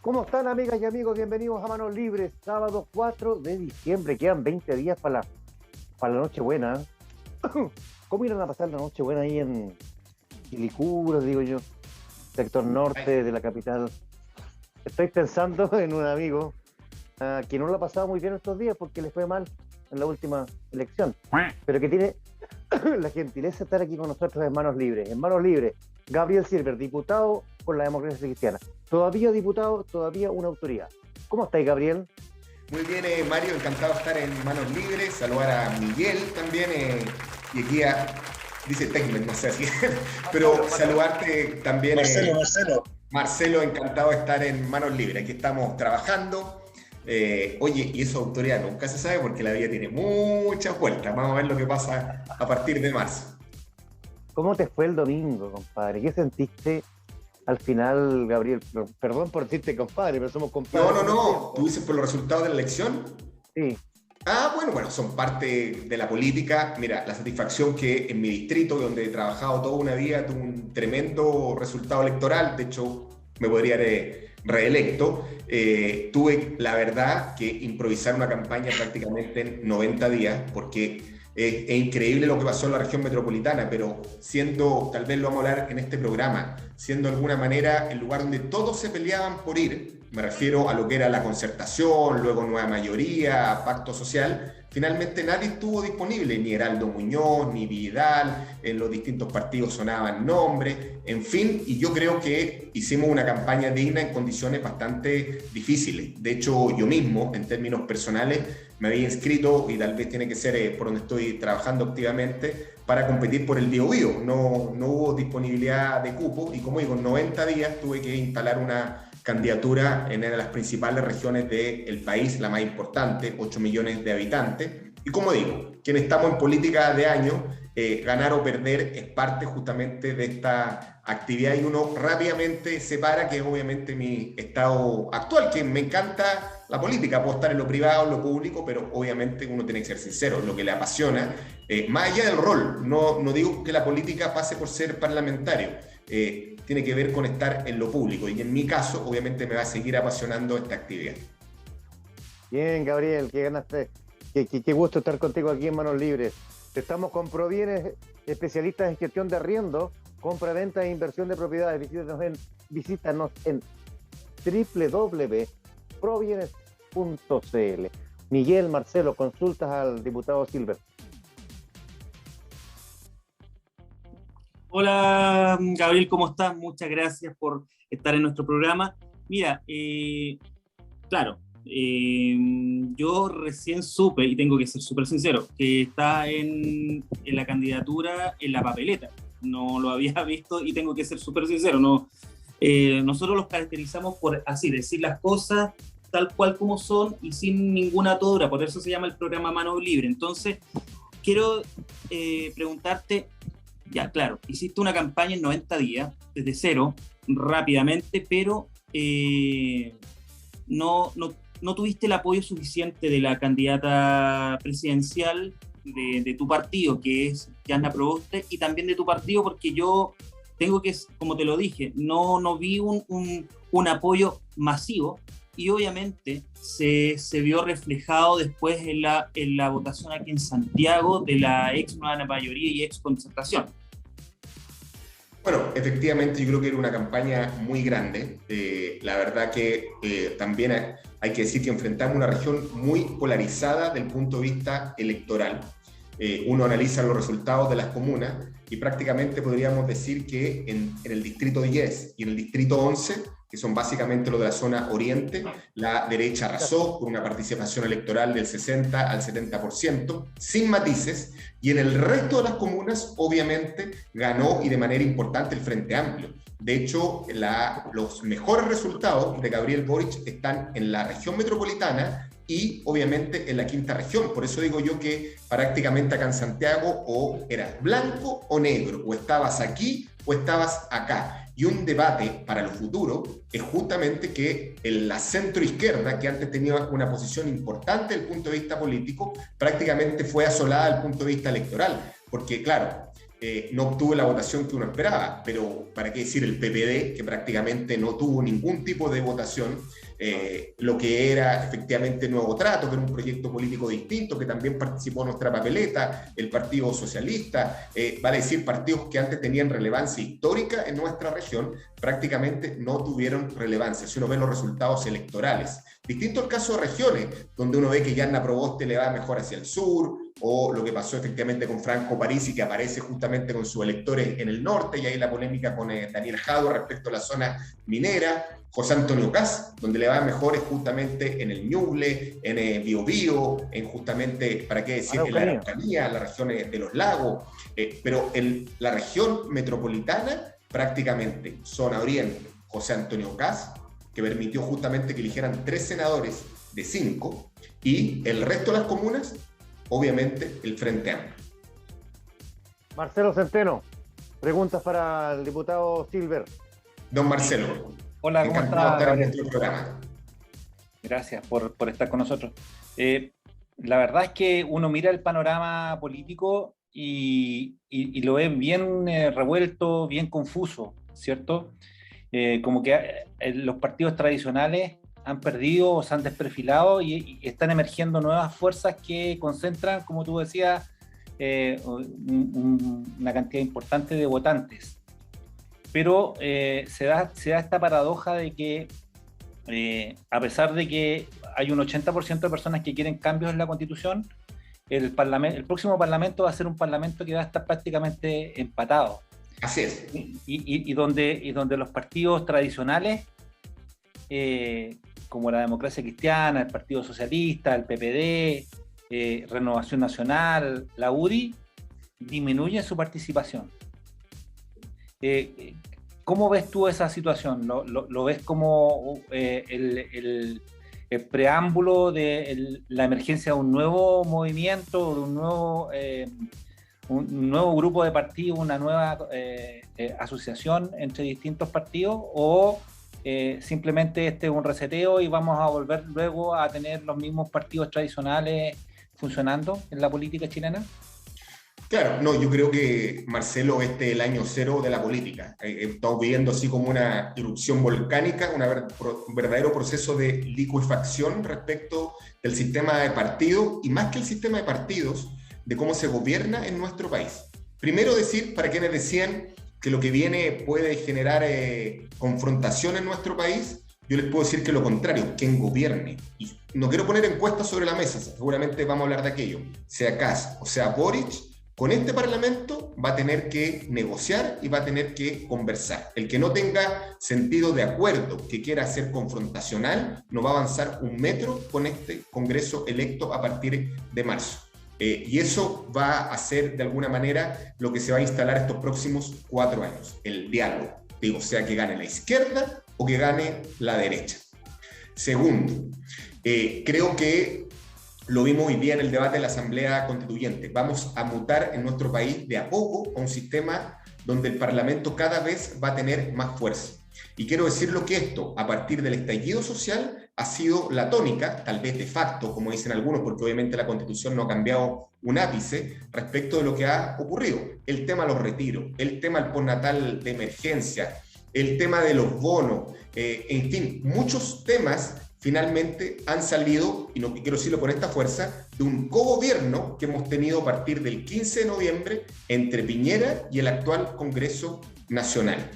¿Cómo están, amigas y amigos? Bienvenidos a Manos Libres, sábado 4 de diciembre. Quedan 20 días para la Nochebuena. ¿Cómo irán a pasar la Nochebuena ahí en Quilicura, digo yo, sector norte de la capital? Estoy pensando en un amigo que no lo ha pasado muy bien estos días porque le fue mal en la última elección, pero que tiene la gentileza de estar aquí con nosotros en Manos Libres. En Manos Libres, Gabriel Silver, diputado por la Democracia Cristiana. Todavía diputado, todavía una autoridad. ¿Cómo estáis, Gabriel? Muy bien, Mario, encantado de estar en Manos Libres, saludar a Miguel también, y aquí dice Tecmen, no sé así, pero saludarte también. Marcelo, encantado de estar en Manos Libres, aquí estamos trabajando. Oye, y eso autoridad nunca se sabe porque la vida tiene muchas vueltas, vamos a ver lo que pasa a partir de marzo. ¿Cómo te fue el domingo, compadre? ¿Qué sentiste al final, Gabriel? Perdón por decirte compadre, pero somos compadres. No. ¿Tú dices por los resultados de la elección? Sí. Bueno, son parte de la política. Mira, la satisfacción que en mi distrito, donde he trabajado toda una vida, tuve un tremendo resultado electoral. De hecho, me podría haber reelecto. Tuve, la verdad, que improvisar una campaña prácticamente en 90 días, porque es increíble lo que pasó en la región metropolitana, pero siendo, tal vez lo vamos a hablar en este programa, siendo de alguna manera el lugar donde todos se peleaban por ir, me refiero a lo que era la concertación, luego nueva mayoría, pacto social, finalmente nadie estuvo disponible, ni Heraldo Muñoz, ni Vidal, en los distintos partidos sonaban nombres, en fin, y yo creo que hicimos una campaña digna en condiciones bastante difíciles. De hecho, yo mismo, en términos personales, me había inscrito, y tal vez tiene que ser por donde estoy trabajando activamente, para competir por el Biobío. No hubo disponibilidad de cupo, y como digo, en 90 días tuve que instalar una candidatura en una de las principales regiones del país, la más importante, 8 millones de habitantes. Y como digo, quienes estamos en política de años, ganar o perder es parte justamente de esta actividad, y uno rápidamente separa que es obviamente mi estado actual, que me encanta la política, puedo estar en lo privado, en lo público, pero obviamente uno tiene que ser sincero, lo que le apasiona, más allá del rol, no digo que la política pase por ser parlamentario, tiene que ver con estar en lo público, y en mi caso obviamente me va a seguir apasionando esta actividad. Bien, Gabriel, qué ganaste. Qué gusto estar contigo aquí en Manos Libres. Estamos con Provienes, especialistas en gestión de arriendo, compra, venta e inversión de propiedades. Visítanos en www.provienes.cl. Miguel, Marcelo, consultas al diputado Silver. Hola, Gabriel, ¿cómo estás? Muchas gracias por estar en nuestro programa. Mira, claro, yo recién supe, y tengo que ser súper sincero, que está en la candidatura en la papeleta. No lo había visto y tengo que ser súper sincero. Nosotros los caracterizamos por así decir las cosas tal cual como son y sin ninguna atadura. Por eso se llama el programa Mano Libre. Entonces, quiero preguntarte, ya, claro, hiciste una campaña en 90 días, desde cero, rápidamente, pero no tuviste el apoyo suficiente de la candidata presidencial de tu partido, que es Jana Proboste, y también de tu partido, porque yo tengo que, como te lo dije, no vi un apoyo masivo, y obviamente se vio reflejado después en la votación aquí en Santiago de la ex nueva mayoría y ex concertación. Bueno, efectivamente yo creo que era una campaña muy grande. La verdad que también hay que decir que enfrentamos una región muy polarizada desde el punto de vista electoral. Uno analiza los resultados de las comunas y prácticamente podríamos decir que en el distrito 10 y en el distrito 11, que son básicamente los de la zona oriente, la derecha arrasó con una participación electoral del 60 al 70%, sin matices, y en el resto de las comunas, obviamente, ganó y de manera importante el Frente Amplio. De hecho, los mejores resultados de Gabriel Boric están en la región metropolitana y obviamente en la quinta región. Por eso digo yo que prácticamente acá en Santiago o eras blanco o negro, o estabas aquí o estabas acá. Y un debate para el futuro es justamente que la centroizquierda, que antes tenía una posición importante desde el punto de vista político, prácticamente fue asolada desde el punto de vista electoral. Porque claro, no obtuvo la votación que uno esperaba, pero para qué decir el PPD, que prácticamente no tuvo ningún tipo de votación, lo que era efectivamente Nuevo Trato, que era un proyecto político distinto, que también participó en nuestra papeleta, el Partido Socialista, vale decir, partidos que antes tenían relevancia histórica en nuestra región, prácticamente no tuvieron relevancia, si uno ve los resultados electorales. Distinto el caso de regiones, donde uno ve que Yanna Proboste le va mejor hacia el sur, o lo que pasó efectivamente con Franco Parisi, que aparece justamente con sus electores en el norte, y ahí la polémica con Daniel Jadue respecto a la zona minera. José Antonio Kast, donde le va mejor es justamente en el Ñuble, en Biobío, en justamente, ¿para qué decir?, en la Araucanía, la región de los lagos, pero en la región metropolitana, prácticamente zona oriente, José Antonio Kast, que permitió justamente que eligieran 3 senadores de 5, y el resto de las comunas, obviamente, el Frente Amplio. Marcelo Centeno, preguntas para el diputado Silver. Don Marcelo. Hola, ¿cómo está? Encantado de estar en nuestro programa. Gracias por estar con nosotros. La verdad es que uno mira el panorama político y lo ve bien revuelto, bien confuso, ¿cierto? Como que los partidos tradicionales han perdido o se han desperfilado y están emergiendo nuevas fuerzas que concentran, como tú decías, una cantidad importante de votantes. Pero se da esta paradoja de que, a pesar de que hay un 80% de personas que quieren cambios en la Constitución, el próximo Parlamento va a ser un Parlamento que va a estar prácticamente empatado. Así es. Y donde los partidos tradicionales, como la Democracia Cristiana, el Partido Socialista, el PPD, Renovación Nacional, la UDI, disminuyen su participación. ¿Cómo ves tú esa situación? ¿Lo ves como el preámbulo de la emergencia de un nuevo movimiento, de un nuevo grupo de partidos, una nueva asociación entre distintos partidos, o simplemente este es un reseteo y vamos a volver luego a tener los mismos partidos tradicionales funcionando en la política chilena? Claro, no, yo creo que, Marcelo, este es el año cero de la política. Estamos viviendo así como una erupción volcánica, un verdadero proceso de licuefacción respecto del sistema de partidos, y más que el sistema de partidos, de cómo se gobierna en nuestro país. Primero decir, para quienes decían que lo que viene puede generar confrontación en nuestro país, yo les puedo decir que lo contrario, quien gobierne. Y no quiero poner encuestas sobre la mesa, seguramente vamos a hablar de aquello, sea Kast o sea Boric, con este Parlamento va a tener que negociar y va a tener que conversar. El que no tenga sentido de acuerdo, que quiera ser confrontacional, no va a avanzar un metro con este Congreso electo a partir de marzo. Y eso va a ser de alguna manera lo que se va a instalar estos próximos 4 años, el diálogo. Digo, sea que gane la izquierda o que gane la derecha. Segundo, creo que lo vimos hoy día en el debate de la Asamblea Constituyente. Vamos a mutar en nuestro país de a poco a un sistema donde el Parlamento cada vez va a tener más fuerza. Y quiero decirlo que esto, a partir del estallido social, ha sido la tónica, tal vez de facto, como dicen algunos, porque obviamente la Constitución no ha cambiado un ápice respecto de lo que ha ocurrido. El tema de los retiros, el tema del postnatal de emergencia, el tema de los bonos, en fin, muchos temas finalmente han salido, y no quiero decirlo con esta fuerza, de un cogobierno que hemos tenido a partir del 15 de noviembre entre Piñera y el actual Congreso Nacional.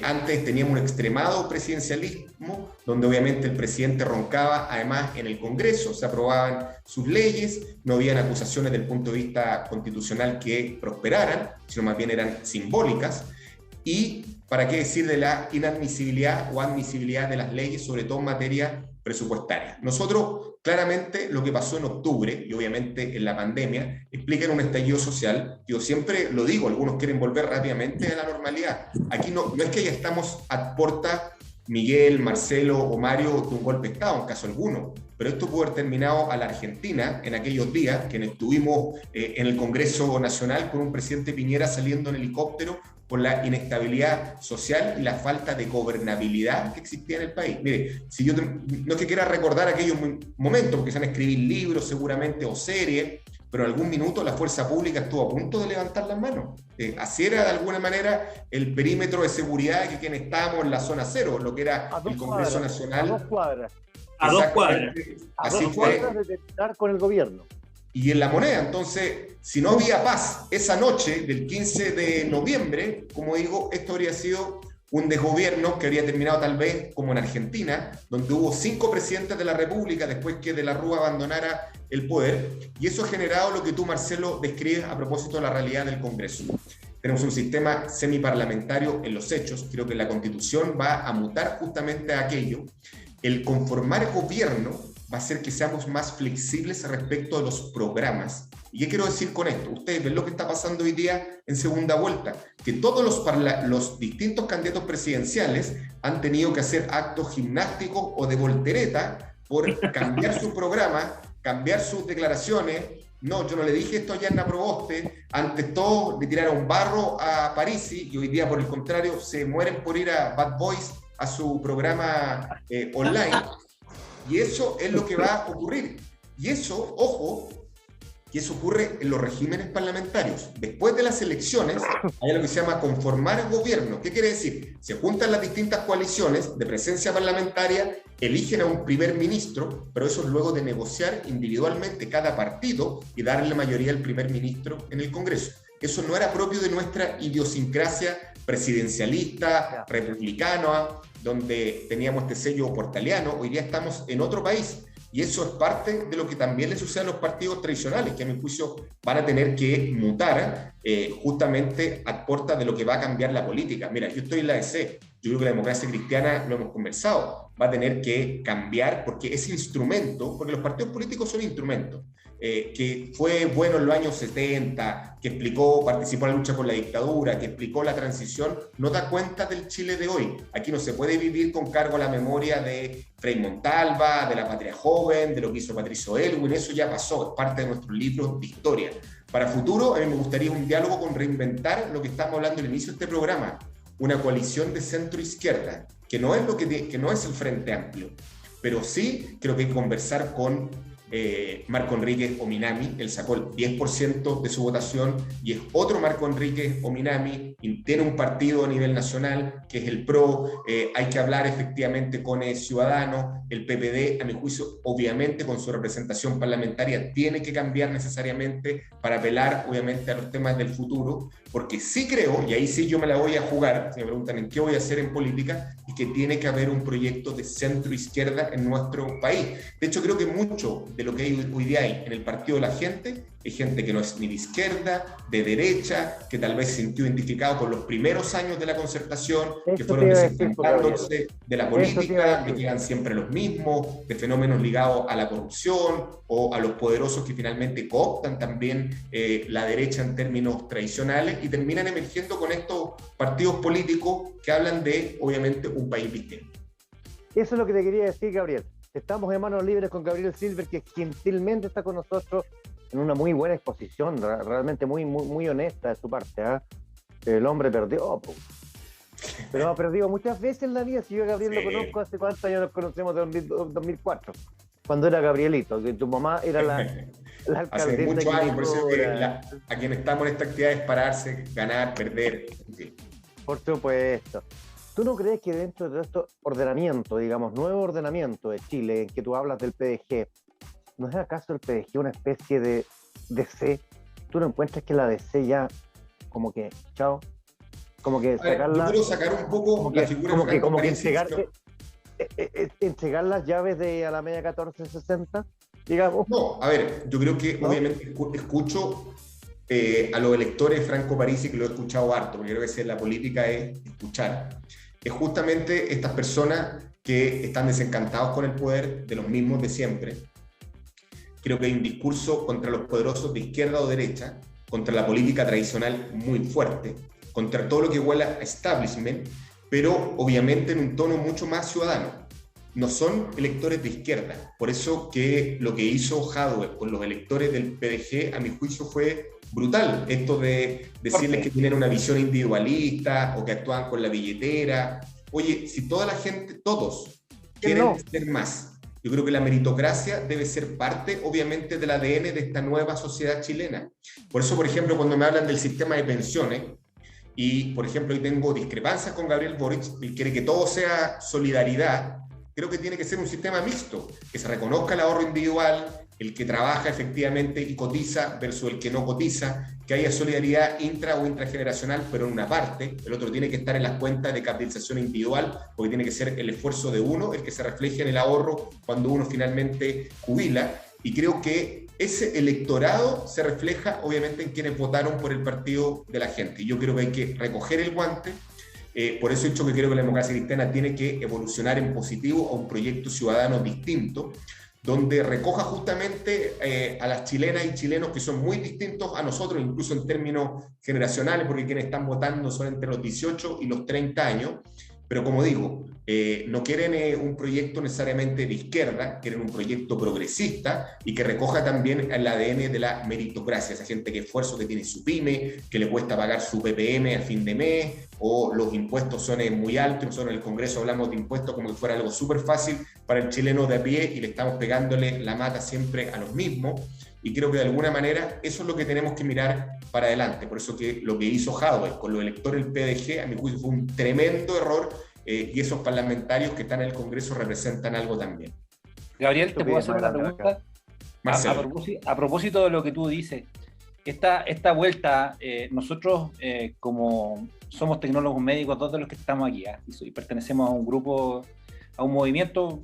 Antes teníamos un extremado presidencialismo, donde obviamente el presidente roncaba, además en el Congreso, se aprobaban sus leyes, no habían acusaciones desde el punto de vista constitucional que prosperaran, sino más bien eran simbólicas, y para qué decir de la inadmisibilidad o admisibilidad de las leyes, sobre todo en materia presupuestaria. Nosotros, claramente, lo que pasó en octubre, y obviamente en la pandemia, explica en un estallido social. Yo siempre lo digo, algunos quieren volver rápidamente a la normalidad. Aquí no es que ya estamos a puerta, Miguel, Marcelo o Mario, de un golpe de Estado, en caso alguno, pero esto pudo haber terminado a la Argentina en aquellos días que estuvimos en el Congreso Nacional con un presidente Piñera saliendo en helicóptero por la inestabilidad social y la falta de gobernabilidad que existía en el país. Mire, si yo no es que quiera recordar aquellos momentos, porque se van a escribir libros seguramente o series, pero en algún minuto la fuerza pública estuvo a punto de levantar las manos. Así era de alguna manera el perímetro de seguridad de quienes estábamos en la zona cero, lo que era el Congreso Nacional. A 2 cuadras. A 2 cuadras. A 2 cuadras de estar con el gobierno. Y en La Moneda, entonces, si no había paz esa noche del 15 de noviembre, como digo, esto habría sido un desgobierno que habría terminado tal vez como en Argentina, donde hubo 5 presidentes de la República después que De la Rúa abandonara el poder, y eso ha generado lo que tú, Marcelo, describes a propósito de la realidad del Congreso. Tenemos un sistema semiparlamentario en los hechos. Creo que la Constitución va a mutar justamente a aquello. El conformar gobierno va a hacer que seamos más flexibles respecto a los programas. ¿Y qué quiero decir con esto? Ustedes ven lo que está pasando hoy día en segunda vuelta, que todos los distintos candidatos presidenciales han tenido que hacer actos gimnásticos o de voltereta por cambiar su programa, cambiar sus declaraciones. No, yo no le dije esto a Yanna Proboste, antes todos le tiraron barro a Parisi y hoy día, por el contrario, se mueren por ir a Bad Boys, a su programa online. Y eso es lo que va a ocurrir. Y eso, ojo, que eso ocurre en los regímenes parlamentarios. Después de las elecciones, hay lo que se llama conformar gobierno. ¿Qué quiere decir? Se juntan las distintas coaliciones de presencia parlamentaria, eligen a un primer ministro, pero eso es luego de negociar individualmente cada partido y darle la mayoría al primer ministro en el Congreso. Eso no era propio de nuestra idiosincrasia presidencialista, republicana, donde teníamos este sello portaliano. Hoy día estamos en otro país. Y eso es parte de lo que también le sucede a los partidos tradicionales, que a mi juicio van a tener que mutar justamente a puerta de lo que va a cambiar la política. Mira, yo estoy en la DC, yo creo que la democracia cristiana, lo hemos conversado, va a tener que cambiar porque ese instrumento, porque los partidos políticos son instrumentos, que fue bueno en los años 70, que participó en la lucha con la dictadura, que explicó la transición, no da cuenta del Chile de hoy. Aquí no se puede vivir con cargo a la memoria de Frei Montalva, de la Patria Joven, de lo que hizo Patricio Elwin. Eso ya pasó, es parte de nuestros libros de historia. Para futuro, a mí me gustaría un diálogo con reinventar lo que estamos hablando al inicio de este programa, una coalición de centro-izquierda, que no es que no es el Frente Amplio, pero sí creo que hay que conversar con Marco Enríquez Ominami. Él sacó el 10% de su votación y es otro Marco Enríquez Ominami, y tiene un partido a nivel nacional que es el PRO. Hay que hablar efectivamente con Ciudadanos. El PPD, a mi juicio, obviamente con su representación parlamentaria tiene que cambiar necesariamente para apelar obviamente a los temas del futuro, porque sí creo, y ahí sí yo me la voy a jugar, si me preguntan en qué voy a hacer en política, es que tiene que haber un proyecto de centro-izquierda en nuestro país. De hecho, creo que mucho de lo que hoy día hay en el partido de la gente es gente que no es ni de izquierda, de derecha, que tal vez se sintió identificado con los primeros años de la concertación, que fueron desencantándose de la política, que quedan siempre los mismos, de fenómenos ligados a la corrupción o a los poderosos que finalmente cooptan también la derecha en términos tradicionales y terminan emergiendo con estos partidos políticos que hablan de, obviamente, un país distinto. Eso es lo que te quería decir, Gabriel. Estamos en Manos Libres con Gabriel Silver, que gentilmente está con nosotros en una muy buena exposición, realmente muy honesta de su parte. El hombre perdió, pero ha perdido muchas veces en la vida. Si yo a Gabriel lo conozco, ¿hace cuántos años nos conocemos? De 2004, cuando era Gabrielito, que tu mamá era la alcaldesa. Hace muchos años, por eso que a quienes estamos en esta actividad es pararse, ganar, perder. Okay. Por supuesto. ¿Tú no crees que dentro de este ordenamiento, digamos, nuevo ordenamiento de Chile, en que tú hablas del PDG, ¿no es acaso el PDG una especie de DC? ¿Tú no encuentras que la DC ya, como que, chao, como que sacarla... Yo quiero sacar un poco la figura de Franco Parisi, entregar las llaves de Alameda 1460, digamos. No, a ver, yo creo que obviamente escucho a los electores de Franco Parisi, que lo he escuchado harto, porque creo que la política es escuchar. Es justamente estas personas que están desencantados con el poder, de los mismos de siempre. Creo que hay un discurso contra los poderosos de izquierda o derecha, contra la política tradicional muy fuerte, contra todo lo que huela a establishment, pero obviamente en un tono mucho más ciudadano. No son electores de izquierda. Por eso que lo que hizo Jadwe con los electores del PDG, a mi juicio, fue brutal. Esto de decirles que tienen una visión individualista o que actúan con la billetera. Oye, si toda la gente, todos quieren ser más, Yo creo que la meritocracia debe ser parte, obviamente, del ADN de esta nueva sociedad chilena. Por eso, por ejemplo, cuando me hablan del sistema de pensiones, y, por ejemplo, hoy tengo discrepancias con Gabriel Boric, y quiere que todo sea solidaridad, creo que tiene que ser un sistema mixto, que se reconozca el ahorro individual, el que trabaja efectivamente y cotiza versus el que no cotiza, que haya solidaridad intra o intrageneracional, pero en una parte, el otro tiene que estar en las cuentas de capitalización individual, porque tiene que ser el esfuerzo de uno el que se refleje en el ahorro cuando uno finalmente jubila, y creo que ese electorado se refleja obviamente en quienes votaron por el partido de la gente, y yo creo que hay que recoger el guante. Por eso he dicho que creo que la democracia cristiana tiene que evolucionar en positivo a un proyecto ciudadano distinto, donde recoja justamente a las chilenas y chilenos que son muy distintos a nosotros, incluso en términos generacionales, porque quienes están votando son entre los 18 y los 30 años, pero como digo, no quieren un proyecto necesariamente de izquierda, quieren un proyecto progresista y que recoja también el ADN de la meritocracia, esa gente que esfuerzo, que tiene su pyme, que le cuesta pagar su PPM a fin de mes, o los impuestos son muy altos. Nosotros en el Congreso hablamos de impuestos como que fuera algo súper fácil para el chileno de a pie, y le estamos pegándole la mata siempre a los mismos, y creo que de alguna manera eso es lo que tenemos que mirar para adelante. Por eso que lo que hizo Jadwe con los electores del PDG, a mi juicio, fue un tremendo error, y esos parlamentarios que están en el Congreso representan algo también. Gabriel, ¿te puedo hacer una pregunta? A propósito de lo que tú dices, esta vuelta, nosotros como somos tecnólogos médicos, dos de los que estamos aquí, y pertenecemos a un grupo, a un movimiento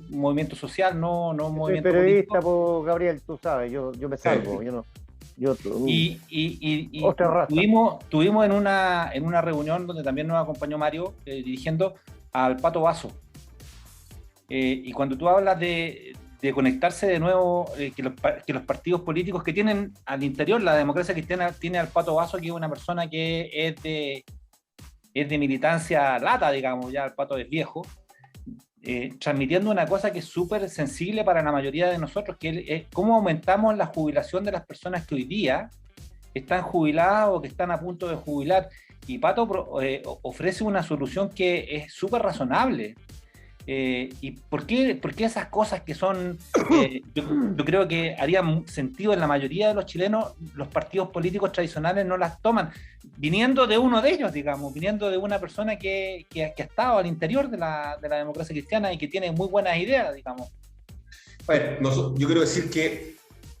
social, no un movimiento periodista, Gabriel, tú sabes, yo me salgo, sí. Tuvimos en una reunión donde también nos acompañó Mario, dirigiendo al Pato Vaso. Y cuando tú hablas de conectarse de nuevo, que los partidos políticos que tienen al interior, la democracia cristiana tiene al Pato Vaso, que es una persona que es de militancia lata, digamos, ya el Pato es viejo, transmitiendo una cosa que es súper sensible para la mayoría de nosotros, que es cómo aumentamos la jubilación de las personas que hoy día están jubiladas o que están a punto de jubilar. Y Pato ofrece una solución que es súper razonable. ¿Y por qué esas cosas que son, yo creo que harían sentido en la mayoría de los chilenos, los partidos políticos tradicionales no las toman? Viniendo de uno de ellos, digamos, viniendo de una persona que ha estado al interior de la democracia cristiana y que tiene muy buenas ideas, digamos. Bueno, yo quiero decir que,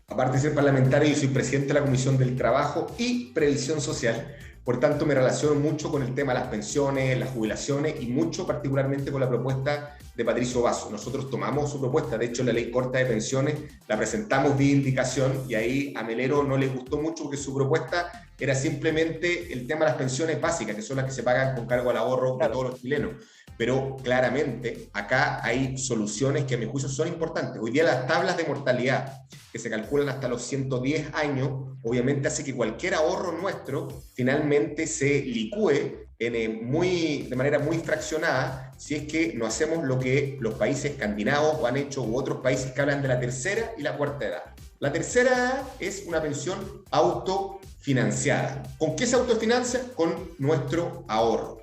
aparte de ser parlamentario, yo soy presidente de la Comisión del Trabajo y Previsión Social. Por tanto, me relaciono mucho con el tema de las pensiones, las jubilaciones, y mucho particularmente con la propuesta de Patricio Vaso. Nosotros tomamos su propuesta, de hecho la ley corta de pensiones la presentamos vía indicación, y ahí a Melero no le gustó mucho porque su propuesta era simplemente el tema de las pensiones básicas, que son las que se pagan con cargo al ahorro de todos los chilenos. Pero claramente acá hay soluciones que a mi juicio son importantes. Hoy día las tablas de mortalidad, que se calculan hasta los 110 años, obviamente hace que cualquier ahorro nuestro finalmente se licúe de manera muy fraccionada, si es que no hacemos lo que los países escandinavos han hecho, u otros países que hablan de la tercera y la cuarta edad. La tercera edad es una pensión autofinanciada. ¿Con qué se autofinancia? Con nuestro ahorro.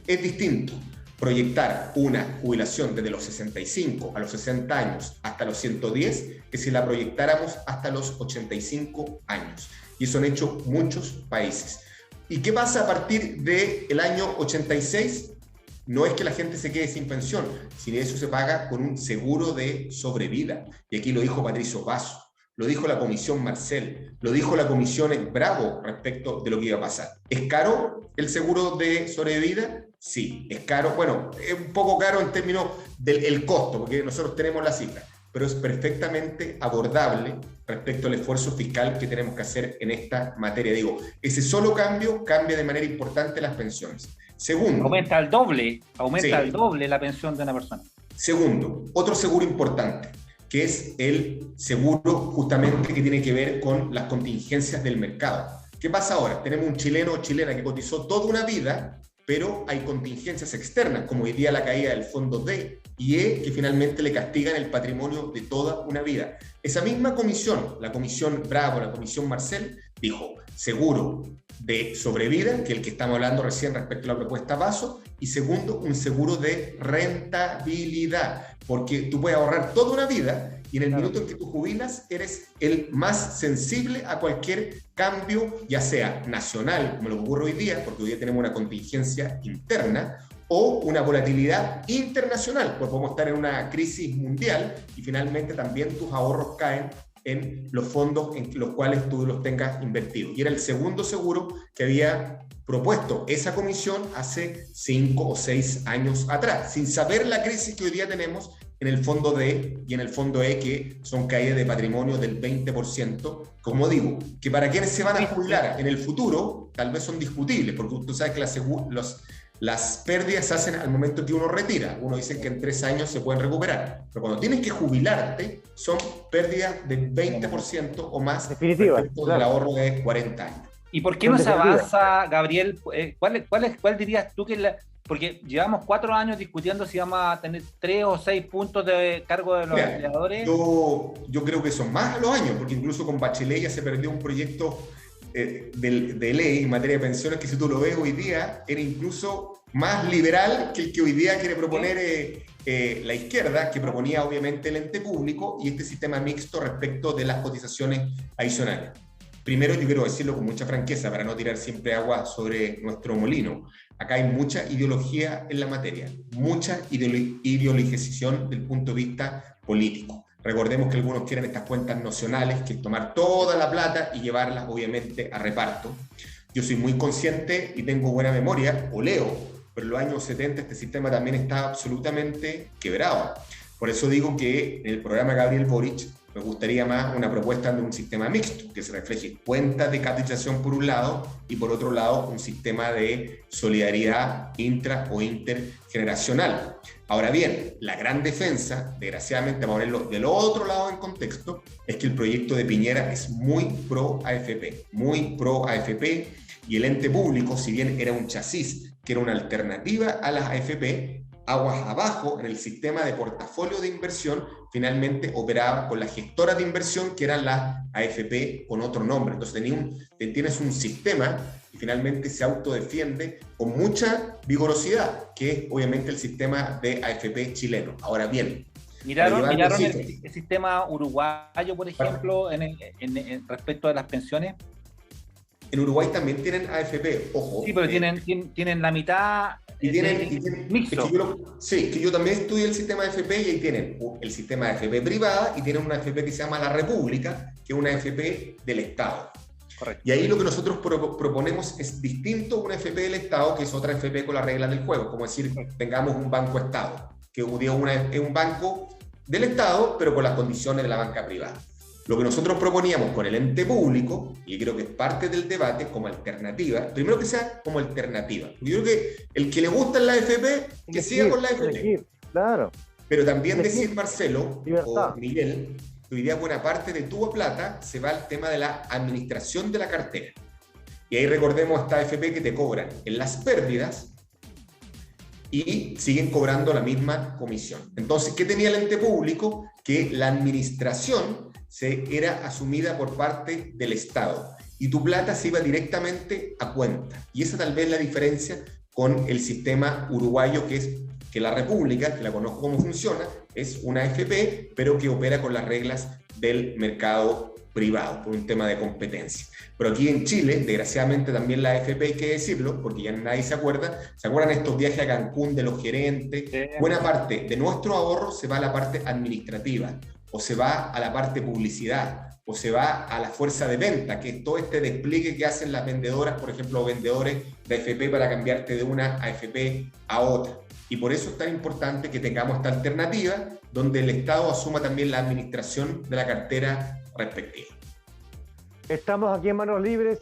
Es distinto proyectar una jubilación desde los 65 a los 60 años hasta los 110 que si la proyectáramos hasta los 85 años. Y eso han hecho muchos países. ¿Y qué pasa a partir del año 86? No es que la gente se quede sin pensión, sino eso se paga con un seguro de sobrevida. Y aquí lo dijo Patricio Vaso, lo dijo la Comisión Marcel, lo dijo la Comisión Bravo respecto de lo que iba a pasar. ¿Es caro el seguro de sobrevida? Sí, es caro. Bueno, es un poco caro en términos del costo, porque nosotros tenemos la cifra, pero es perfectamente abordable respecto al esfuerzo fiscal que tenemos que hacer en esta materia. Digo, ese solo cambio cambia de manera importante las pensiones. Segundo, aumenta al doble la pensión de una persona. Segundo, otro seguro importante, que es el seguro justamente que tiene que ver con las contingencias del mercado. ¿Qué pasa ahora? Tenemos un chileno o chilena que cotizó toda una vida, pero hay contingencias externas, como hoy día la caída del fondo D y E, que finalmente le castigan el patrimonio de toda una vida. Esa misma comisión, la Comisión Bravo, la Comisión Marcel, dijo, seguro de sobrevida, que es el que estamos hablando recién respecto a la propuesta Vaso, y segundo, un seguro de rentabilidad, porque tú puedes ahorrar toda una vida y en el minuto en que tú jubilas eres el más sensible a cualquier cambio, ya sea nacional, como lo que ocurre hoy día, porque hoy día tenemos una contingencia interna, o una volatilidad internacional, porque podemos estar en una crisis mundial y finalmente también tus ahorros caen en los fondos en los cuales tú los tengas invertidos. Y era el segundo seguro que había propuesto esa comisión hace 5 o 6 años atrás, sin saber la crisis que hoy día tenemos en el fondo D y en el fondo E, que son caídas de patrimonio del 20%. Como digo, que para quienes se van a jubilar en el futuro, tal vez son discutibles, porque tú sabes que las pérdidas se hacen al momento que uno retira. Uno dice que en 3 años se pueden recuperar, pero cuando tienes que jubilarte, son pérdidas del 20% o más respecto del ahorro de 40 años. ¿Y por qué no se avanza, Gabriel? ¿Cuál dirías tú que es la...? Porque llevamos 4 años discutiendo si vamos a tener 3 o 6 puntos de cargo de los empleadores. Yo creo que son más los años, porque incluso con Bachelet ya se perdió un proyecto de ley en materia de pensiones que, si tú lo ves hoy día, era incluso más liberal que el que hoy día quiere proponer la izquierda, que proponía obviamente el ente público y este sistema mixto respecto de las cotizaciones adicionales. Primero, yo quiero decirlo con mucha franqueza para no tirar siempre agua sobre nuestro molino. Acá hay mucha ideología en la materia, mucha ideologización del punto de vista político. Recordemos que algunos quieren estas cuentas nocionales, que es tomar toda la plata y llevarla obviamente a reparto. Yo soy muy consciente y tengo buena memoria, o leo, pero en los años 70 este sistema también estaba absolutamente quebrado. Por eso digo que en el programa Gabriel Boric me gustaría más una propuesta de un sistema mixto, que se refleje cuentas de capitalización por un lado y por otro lado un sistema de solidaridad intra o intergeneracional. Ahora bien, la gran defensa, desgraciadamente, vamos a ponerlo del otro lado en contexto, es que el proyecto de Piñera es muy pro AFP, y el ente público, si bien era un chasis, que era una alternativa a las AFP, aguas abajo en el sistema de portafolio de inversión, finalmente operaba con las gestoras de inversión, que eran las AFP con otro nombre. Entonces tienes un sistema y finalmente se autodefiende con mucha vigorosidad, que es obviamente el sistema de AFP chileno. Ahora bien, ¿Miraron el sistema uruguayo, por ejemplo, respecto a las pensiones? En Uruguay también tienen AFP, ojo. Sí, pero tienen la mitad... Y tienen mixto. Que yo también estudié el sistema de AFP y ahí tienen el sistema de AFP privada y tienen una AFP que se llama La República, que es una AFP del Estado. Correcto. Y ahí lo que nosotros proponemos es distinto a una AFP del Estado, que es otra AFP con las reglas del juego, como decir, tengamos un banco Estado, que es un banco del Estado, pero con las condiciones de la banca privada. Lo que nosotros proponíamos con el ente público, y creo que es parte del debate como alternativa, primero que sea como alternativa. Yo creo que el que le gusta la AFP, que siga con la AFP. Claro. Pero también decir, Marcelo o Miguel, que hoy día buena parte de tu plata se va al tema de la administración de la cartera. Y ahí recordemos esta AFP que te cobran en las pérdidas y siguen cobrando la misma comisión. Entonces, ¿qué tenía el ente público? Que la administración era asumida por parte del Estado y tu plata se iba directamente a cuenta. Y esa tal vez es la diferencia con el sistema uruguayo, que es que la República, que la conozco cómo funciona, es una AFP, pero que opera con las reglas del mercado privado, por un tema de competencia. Pero aquí en Chile, desgraciadamente también la AFP, hay que decirlo, porque ya nadie se acuerda, ¿se acuerdan estos viajes a Cancún de los gerentes? Sí. Buena parte de nuestro ahorro se va a la parte administrativa, o se va a la parte publicidad, o se va a la fuerza de venta, que es todo este despliegue que hacen las vendedoras, por ejemplo, vendedores de AFP para cambiarte de una AFP a otra. Y por eso es tan importante que tengamos esta alternativa, donde el Estado asuma también la administración de la cartera respectiva. Estamos aquí en Manos Libres,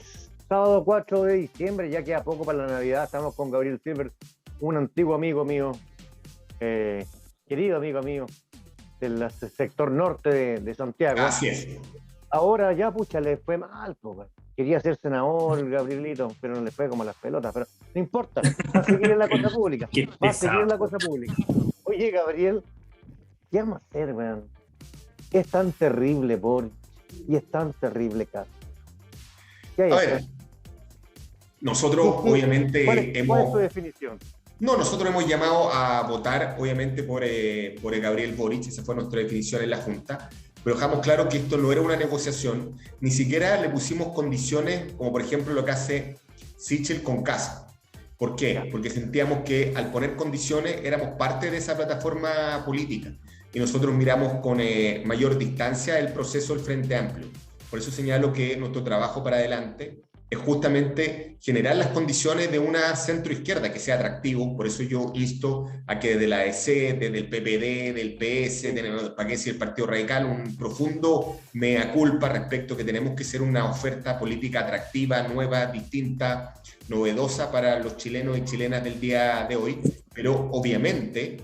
sábado 4 de diciembre, ya queda poco para la Navidad. Estamos con Gabriel Silver, un antiguo amigo mío, querido amigo mío, del sector norte de Santiago. Así es. Ahora ya, pucha, le fue mal, pues. Quería ser senador, Gabrielito, pero no le fue como las pelotas, pero no importa, va a seguir en la cosa pública. Va a seguir en la cosa pública. Oye, Gabriel, ¿qué vamos a hacer, weón? Es tan terrible, y es tan terrible, Cas. ¿Qué hay? A ver, Nosotros, obviamente, ¿Cuál es tu definición? No, nosotros hemos llamado a votar, obviamente, por Gabriel Boric, esa fue nuestra definición en la Junta, pero dejamos claro que esto no era una negociación, ni siquiera le pusimos condiciones, como por ejemplo lo que hace Sichel con Kast. ¿Por qué? Porque sentíamos que al poner condiciones éramos parte de esa plataforma política y nosotros miramos con mayor distancia el proceso del Frente Amplio. Por eso señalo que nuestro trabajo para adelante es justamente generar las condiciones de una centroizquierda que sea atractivo. Por eso yo insto a que desde la ADC, desde el PPD, del PS, del PACS y el Partido Radical, un profundo mea culpa respecto a que tenemos que ser una oferta política atractiva, nueva, distinta, novedosa para los chilenos y chilenas del día de hoy, pero obviamente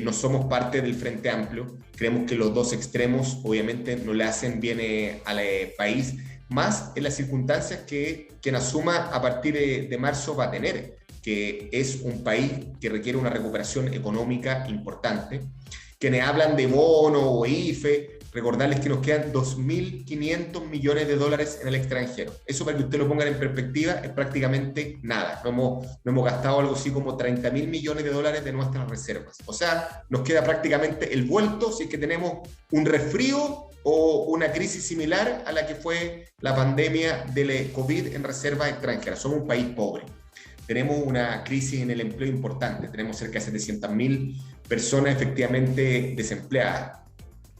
no somos parte del Frente Amplio. Creemos que los dos extremos obviamente no le hacen bien al país, más en las circunstancias que quien asuma a partir de marzo va a tener, que es un país que requiere una recuperación económica importante. Quienes hablan de bono o IFE, recordarles que nos quedan 2.500 millones de dólares en el extranjero. Eso, para que ustedes lo pongan en perspectiva, es prácticamente nada. No hemos gastado algo así como 30.000 millones de dólares de nuestras reservas. O sea, nos queda prácticamente el vuelto si es que tenemos un resfrío o una crisis similar a la que fue la pandemia del COVID en reservas extranjeras. Somos un país pobre. Tenemos una crisis en el empleo importante. Tenemos cerca de 700.000 personas efectivamente desempleadas.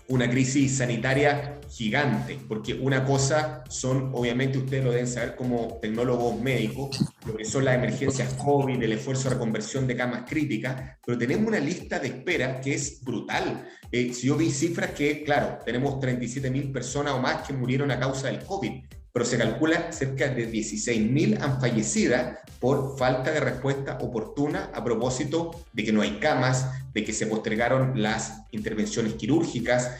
Una crisis sanitaria gigante, porque una cosa son, obviamente ustedes lo deben saber como tecnólogos médicos, lo que son las emergencias COVID, el esfuerzo de reconversión de camas críticas, pero tenemos una lista de espera que es brutal. Si yo vi cifras que, claro, tenemos 37.000 personas o más que murieron a causa del COVID, pero se calcula cerca de 16.000 han fallecido por falta de respuesta oportuna a propósito de que no hay camas, de que se postergaron las intervenciones quirúrgicas,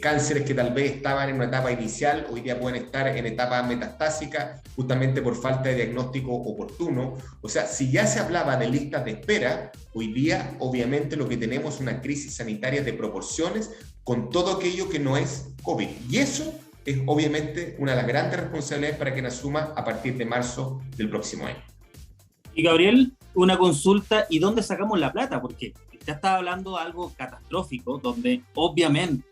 cánceres que tal vez estaban en una etapa inicial, hoy día pueden estar en etapa metastásica, justamente por falta de diagnóstico oportuno. O sea, si ya se hablaba de listas de espera, hoy día obviamente lo que tenemos es una crisis sanitaria de proporciones con todo aquello que no es COVID. Y eso es obviamente una de las grandes responsabilidades para quien asuma a partir de marzo del próximo año. Y Gabriel, una consulta, ¿y dónde sacamos la plata? Porque ya estaba hablando de algo catastrófico, donde obviamente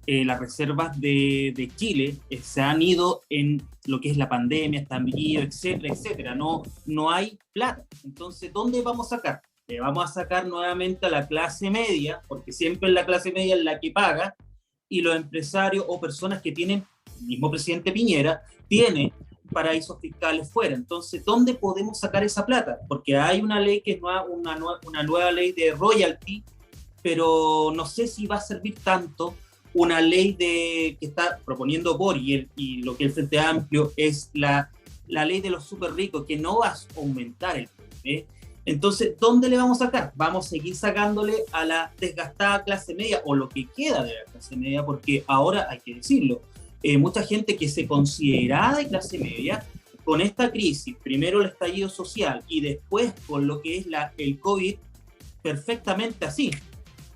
las reservas de Chile se han ido en lo que es la pandemia, están ido, etcétera, etcétera. No hay plata. Entonces, ¿dónde vamos a sacar? Le vamos a sacar nuevamente a la clase media, porque siempre la clase media es la que paga, y los empresarios o personas que tienen, el mismo presidente Piñera, tiene paraísos fiscales fuera. Entonces, ¿dónde podemos sacar esa plata? Porque hay una ley que es una nueva ley de royalty, pero no sé si va a servir tanto una ley que está proponiendo Boric y lo que el Frente Amplio es la ley de los súper ricos, que no va a aumentar el PIB. Entonces, ¿dónde le vamos a sacar? Vamos a seguir sacándole a la desgastada clase media o lo que queda de la clase media, porque ahora hay que decirlo, mucha gente que se consideraba de clase media, con esta crisis, primero el estallido social y después con lo que es el COVID, perfectamente así,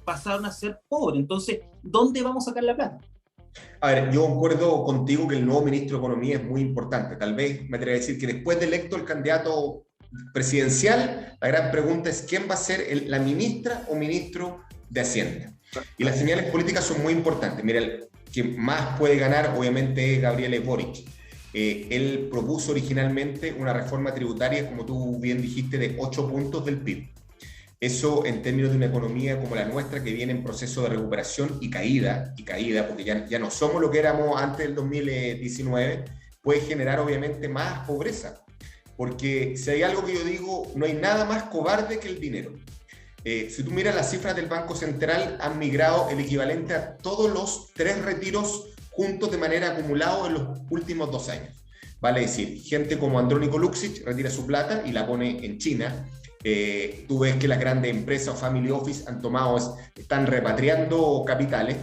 pasaron a ser pobres. Entonces, ¿dónde vamos a sacar la plata? A ver, yo concuerdo contigo que el nuevo ministro de Economía es muy importante. Tal vez me atrevo a decir que después de electo el candidato presidencial, la gran pregunta es ¿quién va a ser la ministra o ministro de Hacienda? Y las señales políticas son muy importantes. Mira, el que más puede ganar obviamente es Gabriel Boric. Él propuso originalmente una reforma tributaria, como tú bien dijiste, de 8 puntos del PIB. Eso, en términos de una economía como la nuestra, que viene en proceso de recuperación y caída, porque ya no somos lo que éramos antes del 2019, puede generar obviamente más pobreza. Porque si hay algo que yo digo, no hay nada más cobarde que el dinero. Si tú miras las cifras del Banco Central, han migrado el equivalente a todos los 3 retiros juntos de manera acumulada en los últimos 2 años. Vale decir, gente como Andrónico Luksic retira su plata y la pone en China. Tú ves que las grandes empresas o family office están repatriando capitales.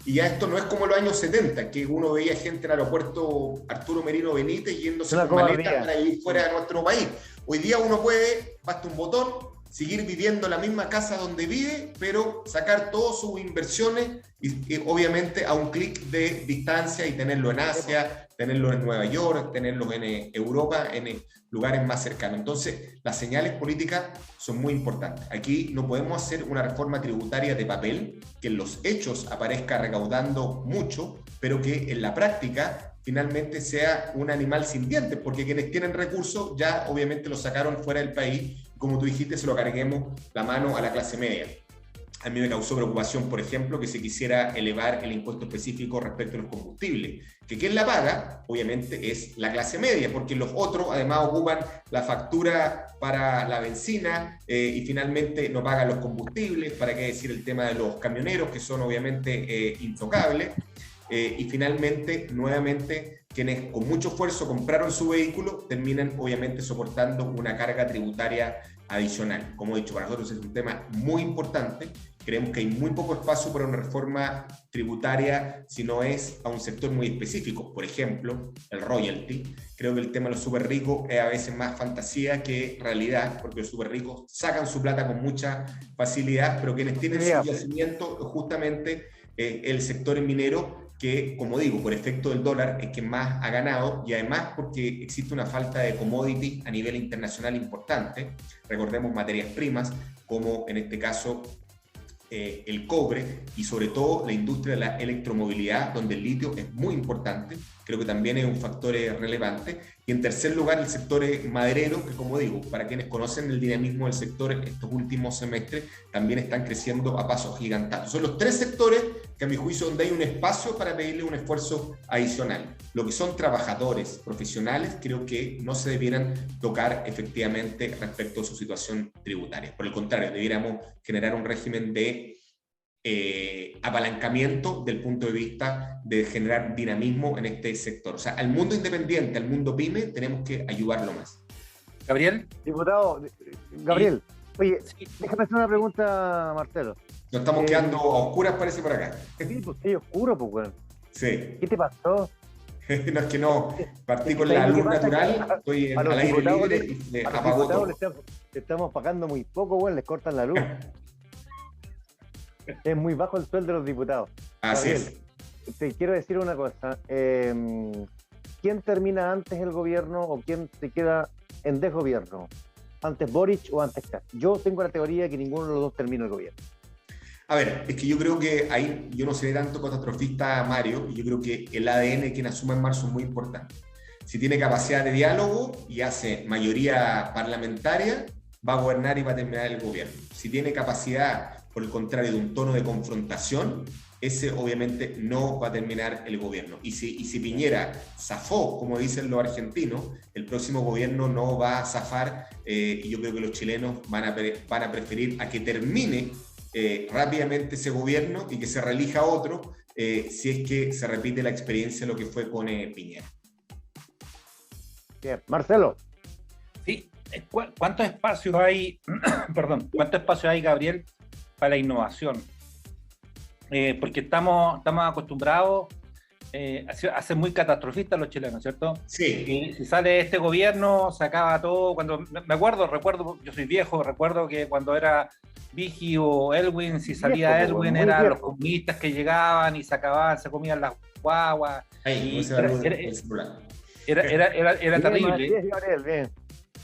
Y ya esto no es como los años 70, que uno veía gente en el aeropuerto Arturo Merino Benítez yéndose con maletas para ir fuera de nuestro país. Hoy día uno puede, basta un botón, seguir viviendo en la misma casa donde vive, pero sacar todas sus inversiones y obviamente a un clic de distancia y tenerlo en Asia, tenerlo en Nueva York, tenerlo en Europa, en lugares más cercanos. Entonces, las señales políticas son muy importantes. Aquí no podemos hacer una reforma tributaria de papel que en los hechos aparezca recaudando mucho, pero que en la práctica finalmente sea un animal sin dientes, porque quienes tienen recursos ya obviamente lo sacaron fuera del país, como tú dijiste, se lo carguemos la mano a la clase media. A mí me causó preocupación, por ejemplo, que se quisiera elevar el impuesto específico respecto a los combustibles, que quien la paga, obviamente, es la clase media, porque los otros además ocupan la factura para la benzina y finalmente no pagan los combustibles, para qué decir el tema de los camioneros, que son obviamente intocables. Y finalmente, nuevamente, quienes con mucho esfuerzo compraron su vehículo terminan obviamente soportando una carga tributaria adicional. Como he dicho, para nosotros es un tema muy importante. Creemos que hay muy poco espacio para una reforma tributaria si no es a un sector muy específico. Por ejemplo, el royalty. Creo que el tema de los súper ricos es a veces más fantasía que realidad, porque los súper ricos sacan su plata con mucha facilidad, pero quienes tienen su yacimiento justamente el sector minero, que, como digo, por efecto del dólar es quien más ha ganado, y además porque existe una falta de commodity a nivel internacional importante. Recordemos materias primas, como en este caso el cobre, y sobre todo la industria de la electromovilidad, donde el litio es muy importante. Creo que también es un factor relevante. Y en tercer lugar, el sector maderero, que, como digo, para quienes conocen el dinamismo del sector estos últimos semestres, también están creciendo a pasos gigantados. Son los tres sectores que, a mi juicio, donde hay un espacio para pedirle un esfuerzo adicional. Lo que son trabajadores profesionales, creo que no se debieran tocar efectivamente respecto a su situación tributaria. Por el contrario, debiéramos generar un régimen de apalancamiento del punto de vista de generar dinamismo en este sector. O sea, al mundo independiente, al mundo pyme, tenemos que ayudarlo más. Gabriel. Diputado, Gabriel, oye, déjame hacer una pregunta, Marcelo. Nos estamos quedando a oscuras, parece, por acá. Sí, pues sí, oscuro, pues, bueno. Sí. ¿Qué te pasó? No, es que no, partí con la luz natural, estoy al aire libre y se apagó todo. Le estamos pagando muy poco, bueno, les cortan la luz. Es muy bajo el sueldo de los diputados. Así Gabriel, es. te quiero decir una cosa. ¿Quién termina antes el gobierno o quién se queda en desgobierno? ¿Antes Boric o antes Kast? Yo tengo la teoría de que ninguno de los dos termina el gobierno. A ver, es que yo creo que ahí, yo no seré tanto catastrofista, Mario, y yo creo que el ADN quien asuma en marzo es muy importante. Si tiene capacidad de diálogo y hace mayoría parlamentaria, va a gobernar y va a terminar el gobierno. Si tiene capacidad, por el contrario, de un tono de confrontación, ese obviamente no va a terminar el gobierno. Y si Piñera zafó, como dicen los argentinos, el próximo gobierno no va a zafar, y yo creo que los chilenos van a preferir a que termine rápidamente ese gobierno y que se reelija otro, si es que se repite la experiencia de lo que fue con Piñera. Bien, Marcelo. Sí, ¿cuántos espacios hay, perdón, cuántos espacios hay, Gabriel, para la innovación? Porque estamos acostumbrados a ser muy catastrofistas los chilenos, ¿cierto? Sí. Y si sale este gobierno, se acaba todo. Cuando recuerdo, yo soy viejo, recuerdo que cuando era Vigi o Elwin, si salía viejo, Elwin, eran los comunistas que llegaban y se acababan, se comían las guaguas. Era terrible. Bien.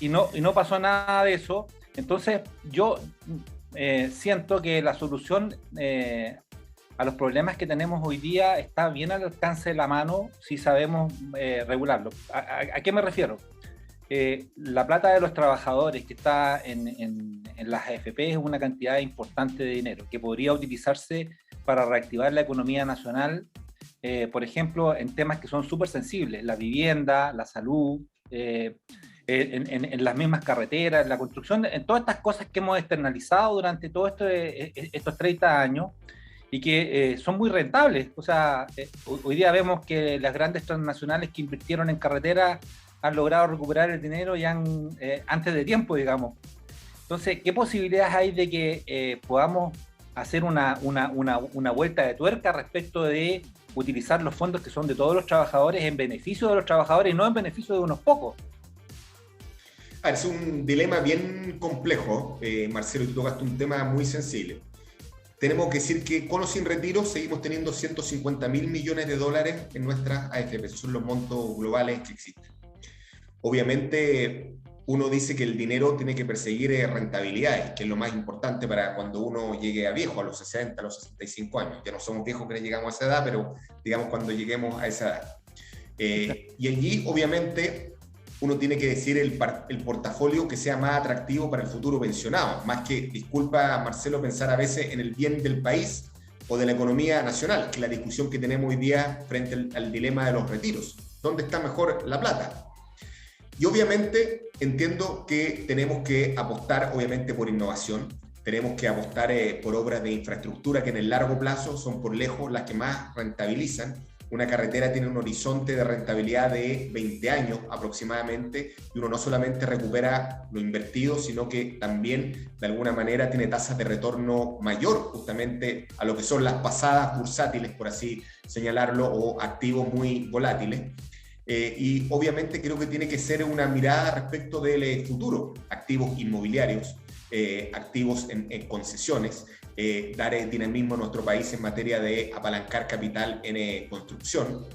Y no pasó nada de eso. Entonces, yo siento que la solución a los problemas que tenemos hoy día está bien al alcance de la mano si sabemos regularlo. ¿A qué me refiero? La plata de los trabajadores que está en las AFP es una cantidad importante de dinero que podría utilizarse para reactivar la economía nacional, por ejemplo, en temas que son súper sensibles, la vivienda, la salud, en las mismas carreteras, en la construcción, en todas estas cosas que hemos externalizado durante todos estos 30 años y que son muy rentables. O sea, hoy día vemos que las grandes transnacionales que invirtieron en carreteras han logrado recuperar el dinero ya antes de tiempo, digamos. Entonces, ¿qué posibilidades hay de que podamos hacer una vuelta de tuerca respecto de utilizar los fondos que son de todos los trabajadores en beneficio de los trabajadores y no en beneficio de unos pocos? Es un dilema bien complejo, Marcelo, y tú tocaste un tema muy sensible. Tenemos que decir que con o sin retiro seguimos teniendo 150.000 millones de dólares en nuestras AFP. Esos son los montos globales que existen. Obviamente, uno dice que el dinero tiene que perseguir rentabilidades, que es lo más importante para cuando uno llegue a viejo, a los 60, a los 65 años. Ya no somos viejos que no llegamos a esa edad, pero digamos cuando lleguemos a esa edad. Y allí, obviamente, uno tiene que decir el portafolio que sea más atractivo para el futuro pensionado, más que, disculpa Marcelo, pensar a veces en el bien del país o de la economía nacional, que es la discusión que tenemos hoy día frente al dilema de los retiros. ¿Dónde está mejor la plata? Y obviamente entiendo que tenemos que apostar obviamente por innovación, tenemos que apostar por obras de infraestructura que en el largo plazo son por lejos las que más rentabilizan. Una carretera tiene un horizonte de rentabilidad de 20 años aproximadamente, y uno no solamente recupera lo invertido, sino que también de alguna manera tiene tasas de retorno mayor justamente a lo que son las pasadas bursátiles, por así señalarlo, o activos muy volátiles. Y obviamente creo que tiene que ser una mirada respecto del futuro, activos inmobiliarios, activos en concesiones, dar dinamismo a nuestro país en materia de apalancar capital en construcción,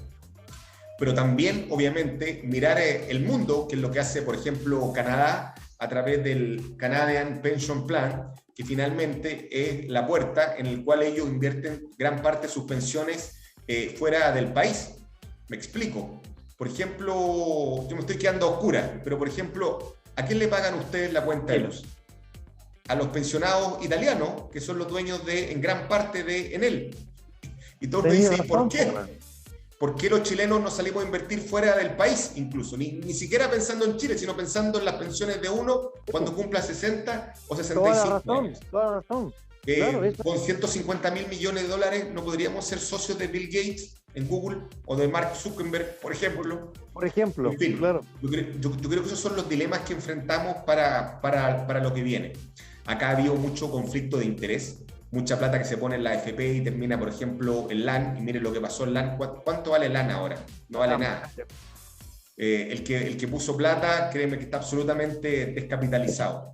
pero también obviamente mirar el mundo, que es lo que hace por ejemplo Canadá a través del Canadian Pension Plan, que finalmente es la puerta en el cual ellos invierten gran parte de sus pensiones fuera del país. Me explico. Por ejemplo, yo me estoy quedando a oscuras, pero por ejemplo, ¿a quién le pagan ustedes la cuenta de luz? A los pensionados italianos, que son los dueños en gran parte de Enel. Y todos me dicen, ¿por qué? ¿Por qué los chilenos no salimos a invertir fuera del país incluso? Ni siquiera pensando en Chile, sino pensando en las pensiones de uno cuando cumpla 60 o 65 años. Toda la razón. Claro, con 150.000 millones de dólares no podríamos ser socios de Bill Gates en Google o de Mark Zuckerberg, por ejemplo. En fin, claro. Yo creo que esos son los dilemas que enfrentamos para lo que viene. Acá ha habido mucho conflicto de interés, mucha plata que se pone en la AFP y termina, por ejemplo, en LAN, y miren lo que pasó en LAN. ¿Cuánto vale LAN ahora? No vale nada. El que puso plata, créeme que está absolutamente descapitalizado.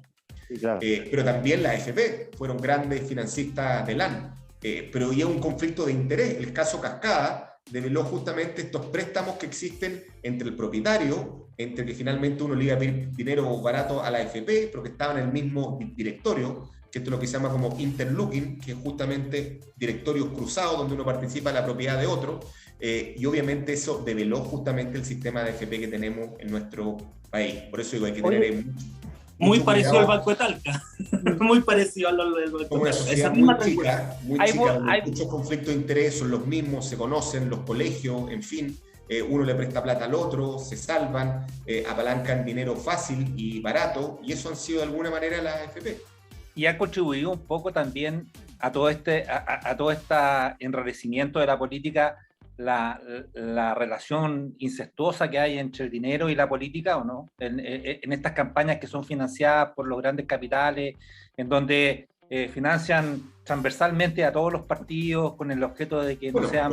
Sí, claro. Pero también la AFP fueron grandes financistas de LAN, pero había un conflicto de interés. El caso Cascada develó justamente estos préstamos que existen entre el propietario, entre que finalmente uno le iba a pedir dinero barato a la AFP, pero que estaban en el mismo directorio, que esto es lo que se llama como interlocking, que es justamente directorios cruzados donde uno participa en la propiedad de otro, y obviamente eso develó justamente el sistema de AFP que tenemos en nuestro país. Por eso digo, hay que tener muy parecido al Banco de Talca. Muy parecido al Banco de Talca. Una sociedad muy chica, hay muchos conflictos de interés, son los mismos, se conocen, los colegios, en fin. Uno le presta plata al otro, se salvan, apalancan dinero fácil y barato, y eso han sido de alguna manera las AFP. Y ha contribuido un poco también a todo este enrarecimiento de la política, la relación incestuosa que hay entre el dinero y la política, ¿o no? En estas campañas que son financiadas por los grandes capitales, en donde financian transversalmente a todos los partidos con el objeto de que no sean...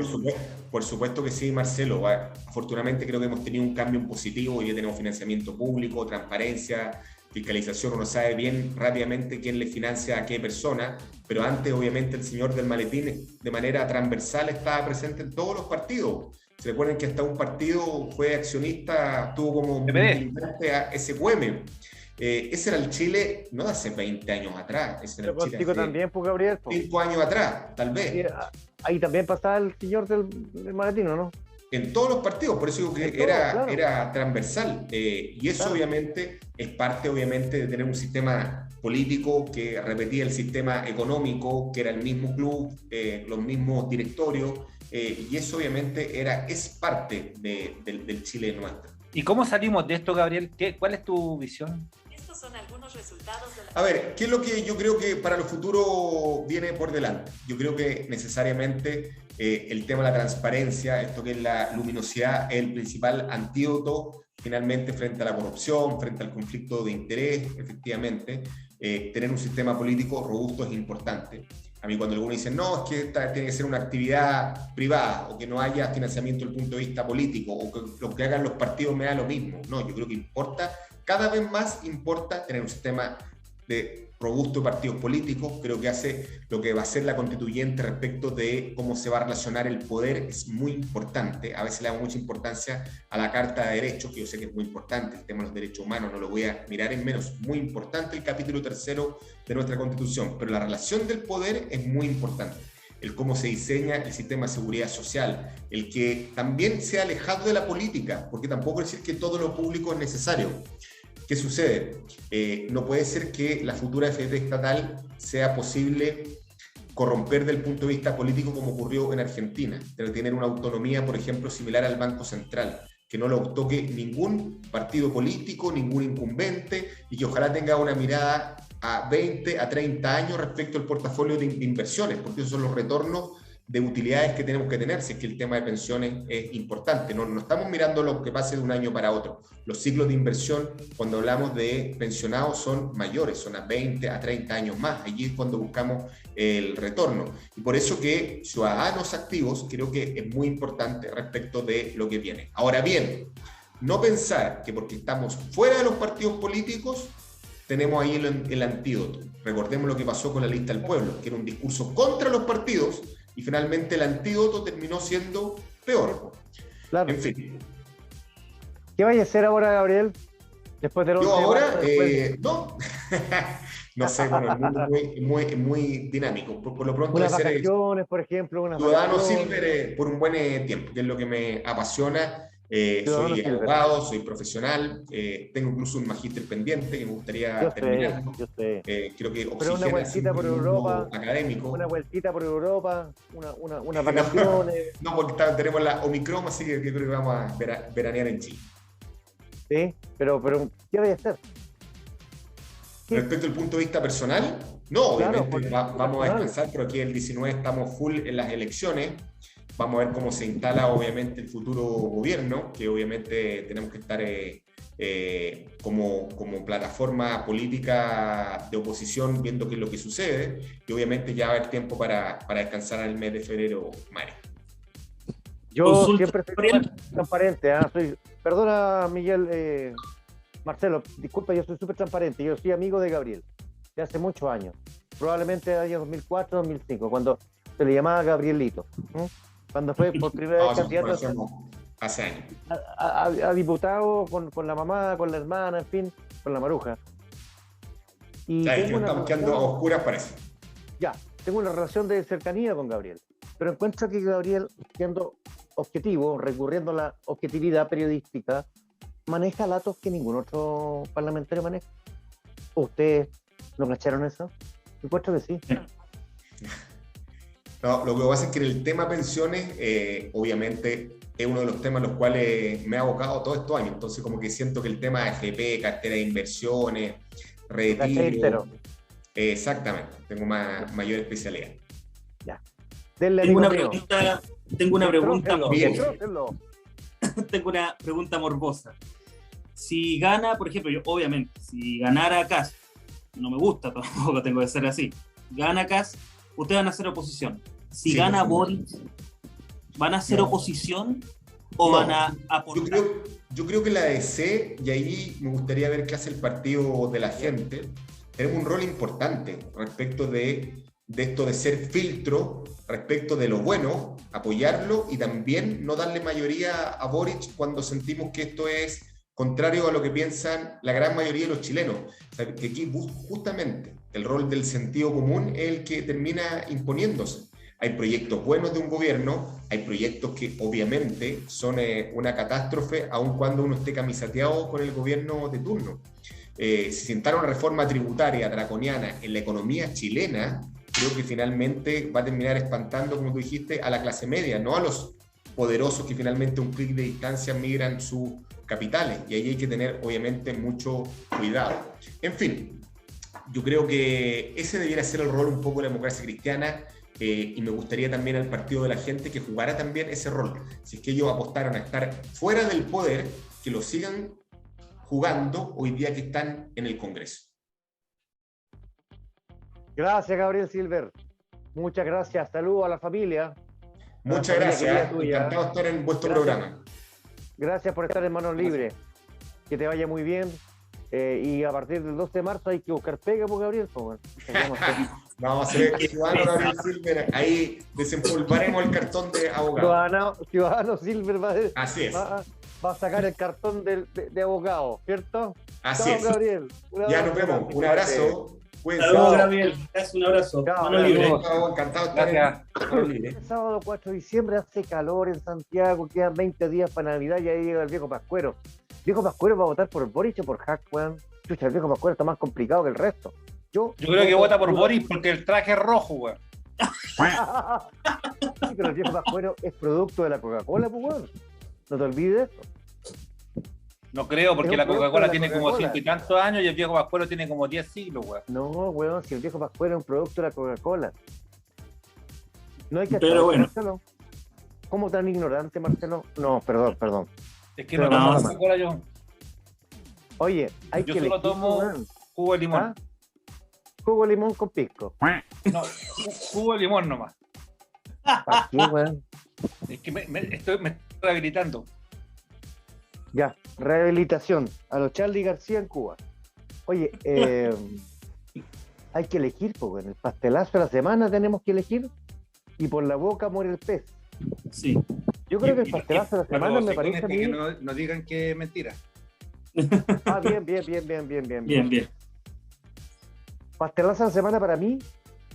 Por supuesto que sí, Marcelo. Afortunadamente creo que hemos tenido un cambio positivo. Hoy ya tenemos financiamiento público, transparencia, fiscalización. Uno sabe bien rápidamente quién le financia a qué persona, pero antes obviamente el señor del maletín de manera transversal estaba presente en todos los partidos. ¿Se recuerdan que hasta un partido fue accionista, tuvo como militante a SQM? Ese era el Chile no de hace 20 años atrás, ese era el Chile hace también, pues, Gabriel, 5 años atrás, tal vez. Sí, ahí también pasaba el señor del maletino, ¿no? En todos los partidos, por eso digo que era transversal, y eso obviamente es parte obviamente de tener un sistema político que repetía el sistema económico, que era el mismo club, los mismos directorios, y eso obviamente es parte del Chile nuestro. ¿Y cómo salimos de esto, Gabriel? ¿Cuál es tu visión? Estos son algunos resultados de la... A ver, ¿qué es lo que yo creo que para el futuro viene por delante? Yo creo que necesariamente el tema de la transparencia, esto que es la luminosidad, es el principal antídoto finalmente frente a la corrupción, frente al conflicto de interés, efectivamente. Tener un sistema político robusto es importante. A mí cuando algunos dicen, no, es que esta tiene que ser una actividad privada, o que no haya financiamiento desde el punto de vista político, o que lo que hagan los partidos me da lo mismo. No, yo creo que importa cada vez más importa tener un sistema de robusto de partidos políticos. Creo que hace lo que va a ser la constituyente respecto de cómo se va a relacionar el poder es muy importante. A veces le damos mucha importancia a la Carta de Derechos, que yo sé que es muy importante, el tema de los derechos humanos no lo voy a mirar en menos, muy importante el capítulo 3 de nuestra constitución, pero la relación del poder es muy importante. El cómo se diseña el sistema de seguridad social, el que también sea alejado de la política, porque tampoco es decir que todo lo público es necesario. ¿Qué sucede? No puede ser que la futura FP estatal sea posible corromper del punto de vista político como ocurrió en Argentina. Debe tener una autonomía, por ejemplo, similar al Banco Central, que no lo toque ningún partido político, ningún incumbente, y que ojalá tenga una mirada a 20, a 30 años respecto al portafolio de inversiones, porque esos son los retornos de utilidades que tenemos que tener, si es que el tema de pensiones es importante. No estamos mirando lo que pase de un año para otro. Los ciclos de inversión, cuando hablamos de pensionados, son mayores, son a 20, a 30 años más. Allí es cuando buscamos el retorno. Y por eso que ciudadanos activos creo que es muy importante respecto de lo que viene. Ahora bien, no pensar que porque estamos fuera de los partidos políticos, tenemos ahí el antídoto. Recordemos lo que pasó con la lista del pueblo, que era un discurso contra los partidos, y finalmente el antídoto terminó siendo peor. Claro. En fin. ¿Qué vaya a hacer ahora, Gabriel? Después del 11 Yo de ahora, marzo, no. No sé, bueno, el mundo es muy dinámico. Por lo pronto, unas de ser vacaciones, por ejemplo, unas ciudadano vacaciones. Silver por un buen tiempo, que es lo que me apasiona. Ciudadano Soy Silver. abogado, soy profesional, tengo incluso un magíster pendiente que me gustaría terminar. Yo sé. Creo que Pero una vueltita por Europa, académico. una vueltita por Europa, unas vacaciones. No, porque tenemos la Omicron, así que creo que vamos a veranear en Chile. Sí, pero ¿qué vaya a hacer? Respecto al punto de vista personal, no, obviamente Claro, vamos a descansar, pero aquí el 19 estamos full en las elecciones. Vamos a ver cómo se instala obviamente el futuro gobierno, que obviamente tenemos que estar como plataforma política de oposición viendo qué es lo que sucede, y obviamente ya va a haber tiempo para descansar en el mes de febrero, Mario. Yo Consulta, siempre soy Gabriel. transparente. Perdona, Miguel, Marcelo, disculpa, yo soy súper transparente. Yo soy amigo de Gabriel de hace muchos años, probablemente de año 2004, 2005, cuando se le llamaba Gabrielito. Cuando fue por primera vez candidato hace años. a diputado con la mamá, con la hermana, en fin, con la maruja. Y Ya, es que tengo nos una estamos quedando a oscuras, parece. Ya, tengo una relación de cercanía con Gabriel, pero encuentro que Gabriel, siendo objetivo, recurriendo a la objetividad periodística, maneja datos que ningún otro parlamentario maneja. ¿Ustedes no cacharon eso? Encuentro que sí. No, lo que pasa es que en el tema pensiones, obviamente, es uno de los temas en los cuales me he abocado todos estos años. Entonces, como que siento que el tema de AFP, cartera de inversiones, retiro. Exactamente, tengo mayor especialidad. Ya. Denle Tengo una amigo mío. pregunta, tengo una pregunta Bien. morbosa. Tengo una pregunta morbosa. Si gana, por ejemplo, yo obviamente, si ganara Kast, no me gusta tampoco, tengo que ser así. Gana Kast, ustedes van a hacer oposición. Si Sí, gana por Boric, ¿van a hacer No. oposición o No. van a aportar? Yo creo que la DC, y ahí me gustaría ver qué hace el partido de la gente, tenemos un rol importante respecto de esto de ser filtro, respecto de lo bueno, apoyarlo y también no darle mayoría a Boric cuando sentimos que esto es contrario a lo que piensan la gran mayoría de los chilenos. O sea, que aquí justamente el rol del sentido común es el que termina imponiéndose. Hay proyectos buenos de un gobierno, hay proyectos que obviamente son una catástrofe aun cuando uno esté camisateado con el gobierno de turno. Si se intenta una reforma tributaria draconiana en la economía chilena, creo que finalmente va a terminar espantando, como tú dijiste, a la clase media, no a los poderosos que finalmente a un clic de distancia migran sus capitales. Y ahí hay que tener obviamente mucho cuidado. En fin, yo creo que ese debiera ser el rol un poco de la democracia cristiana. Y me gustaría también al partido de la gente que jugara también ese rol. Si es que ellos apostaron a estar fuera del poder, que lo sigan jugando hoy día que están en el Congreso. Gracias, Gabriel Silver. Muchas gracias. Saludos a la familia. Muchas gracias. Encantado de estar en vuestro programa. Gracias por estar en Manos Libres. Que te vaya muy bien. Y a partir del 12 de marzo hay que buscar pega, por Gabriel. Pues, bueno. Vamos a hacer ciudadano Gabriel Silver, ahí desempolvaremos el cartón de abogado. Ciudadano Silver Así es. va a sacar el cartón de abogado, ¿cierto? Así Chao, es. Gabriel. Ya nos vemos. Un abrazo. Cuídense. Saludos, Gabriel. Un abrazo. Chao, Mano libre. Encantado de estar en El sábado 4 de diciembre hace calor en Santiago, quedan 20 días para Navidad y ahí llega el viejo Pascuero. ¿El viejo Pascuero va a votar por Boric o por Hack, weón? Chucha, el viejo Pascuero está más complicado que el resto. Yo creo que vota por Boris porque el traje es rojo, weón. Sí, pero el viejo Pascuero es producto de la Coca-Cola, pues, weón. No te olvides de eso. No creo, porque Es la un producto Coca-Cola de la tiene como Coca-Cola. 5 y tantos años y el viejo Pascuero tiene como 10 siglos, weón. No, weón, si el viejo Pascuero es un producto de la Coca-Cola. No hay que Pero bueno. Marcelo. ¿Cómo tan ignorante, Marcelo? No, perdón. Es que Pero no tomo no, Coca-Cola yo. Oye, hay Yo que solo elegir, tomo weón. jugo de limón. ¿Ah? Jugo de limón con pisco. No, jugo de limón nomás. ¿Para qué, weón? Es que me estoy rehabilitando. Ya, rehabilitación a los Charlie García en Cuba. Oye, hay que elegir, pues, en el pastelazo de la semana tenemos que elegir y por la boca muere el pez. Sí. Yo creo que el pastelazo de la semana me parece a mí... que no digan que es mentira. Ah, bien. Bien. Pastelazo de la semana para mí,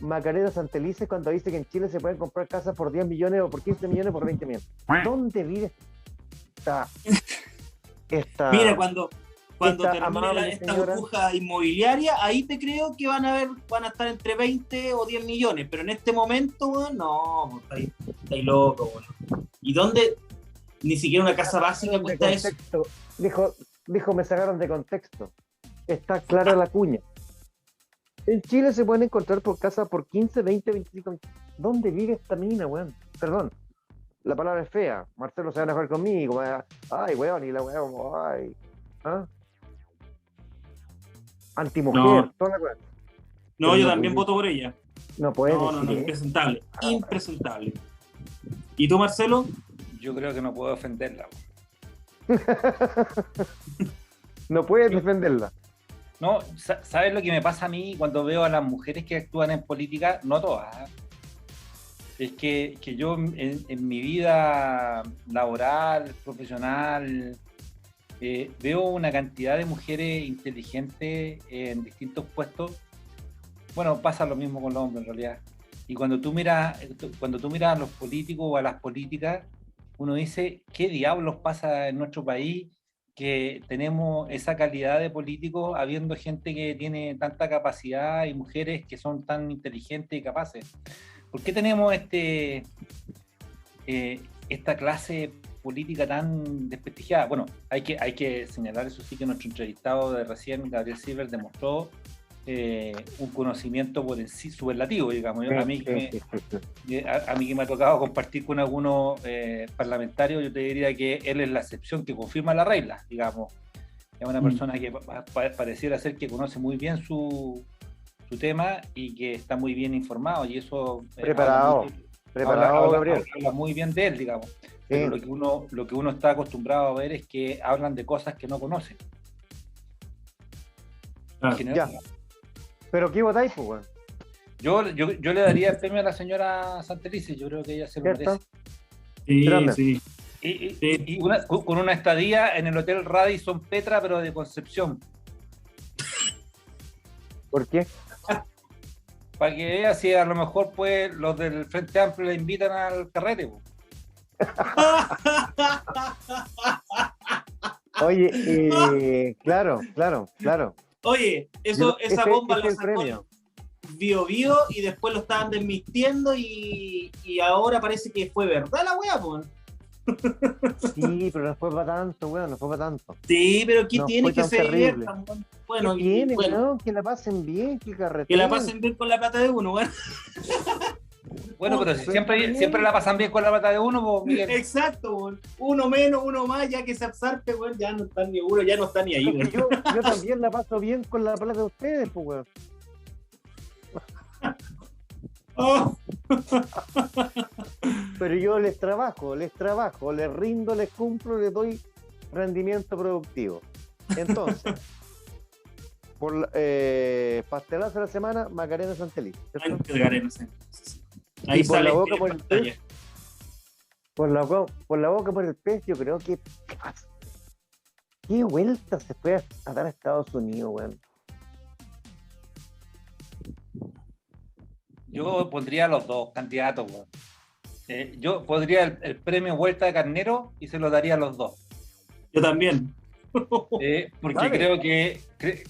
Macarena Santelices cuando dice que en Chile se pueden comprar casas por 10 millones o por 15 millones o por 20 millones. ¿Dónde vive esta Mira, cuando esta termine amable esta señora? burbuja inmobiliaria, ahí te creo que van a estar entre 20 o 10 millones, pero en este momento, weón, no, estáis loco, weón. ¿Y dónde? Ni siquiera una casa básica de cuesta eso. contexto. Dijo, me sacaron de contexto. Está clara la cuña. En Chile se pueden encontrar por casa por 15, 20, 25. ¿Dónde vive esta mina, weón? Perdón. La palabra es fea. Marcelo se va a enojar conmigo. Ay, weón, y la weón, ay. ¿Ah? Antimujer, No. toda la weón. No, Pero yo no también puede- voto por ella. No puedes No, decir eso. impresentable. Impresentable. ¿Y tú, Marcelo? Yo creo que no puedo ofenderla, weón. No puedes defenderla. No, ¿sabes lo que me pasa a mí cuando veo a las mujeres que actúan en política? No todas. Es que yo en mi vida laboral, profesional, veo una cantidad de mujeres inteligentes en distintos puestos. Bueno, pasa lo mismo con los hombres en realidad. Y cuando tú miras a los políticos o a las políticas, uno dice, ¿qué diablos pasa en nuestro país que tenemos esa calidad de políticos habiendo gente que tiene tanta capacidad y mujeres que son tan inteligentes y capaces? ¿Por qué tenemos esta clase política tan desprestigiada? Bueno, hay que señalar, eso sí, que nuestro entrevistado de recién, Gabriel Silver, demostró un conocimiento por en sí superlativo, digamos. A mí que me ha tocado compartir con algunos parlamentarios, yo te diría que él es la excepción que confirma la regla, digamos. Es una persona que pareciera ser que conoce muy bien su tema y que está muy bien informado, y eso Preparado, Gabriel. habla muy bien de él, digamos. Sí. Pero lo que uno está acostumbrado a ver es que hablan de cosas que no conocen. En general, Ya. ¿Pero qué votáis, pues, weón? yo le daría el premio a la señora Santelices, yo creo que ella se lo ¿Cierto? merece. Sí, Grande. sí. Y con una estadía en el Hotel Radisson Petra, pero de Concepción, ¿Por qué? para que vea si a lo mejor pues los del Frente Amplio le invitan al carrete. Po. Oye, claro. Oye, esa Ese bomba es la el sacó premio. Bio y después lo estaban desmintiendo y ahora parece que fue verdad la wea, pues. Sí, pero no fue para tanto, weón, no fue para tanto. Sí, pero ¿qué No tiene fue que tan ser terrible. tan bueno? ¿Qué tiene, Bueno, weón? Que la pasen bien, que que carreteen. la pasen bien con la plata de uno, weón. Bueno, pero si Pero bien. siempre la pasan bien con la pata de uno, pues, Miguel. Exacto, weón. Uno menos, uno más, ya que se absarpe, weón, ya no están ni uno, ya no está ni ahí, weón. Yo también la paso bien con la plata de ustedes, pues, weón. Oh, Pero yo les trabajo, les rindo, les cumplo, les doy rendimiento productivo. Entonces, Pastelazo de la semana, Macarena Santeliz. Ahí entregaremos. Ahí Y por sale la boca, en por el pantalla. Por la boca, por el pez, yo creo que. ¿Qué vuelta se puede a dar a Estados Unidos, weón? Yo pondría a los dos candidatos, weón. Yo pondría el premio Vuelta de Carnero y se lo daría a los dos. Yo también. Porque Vale.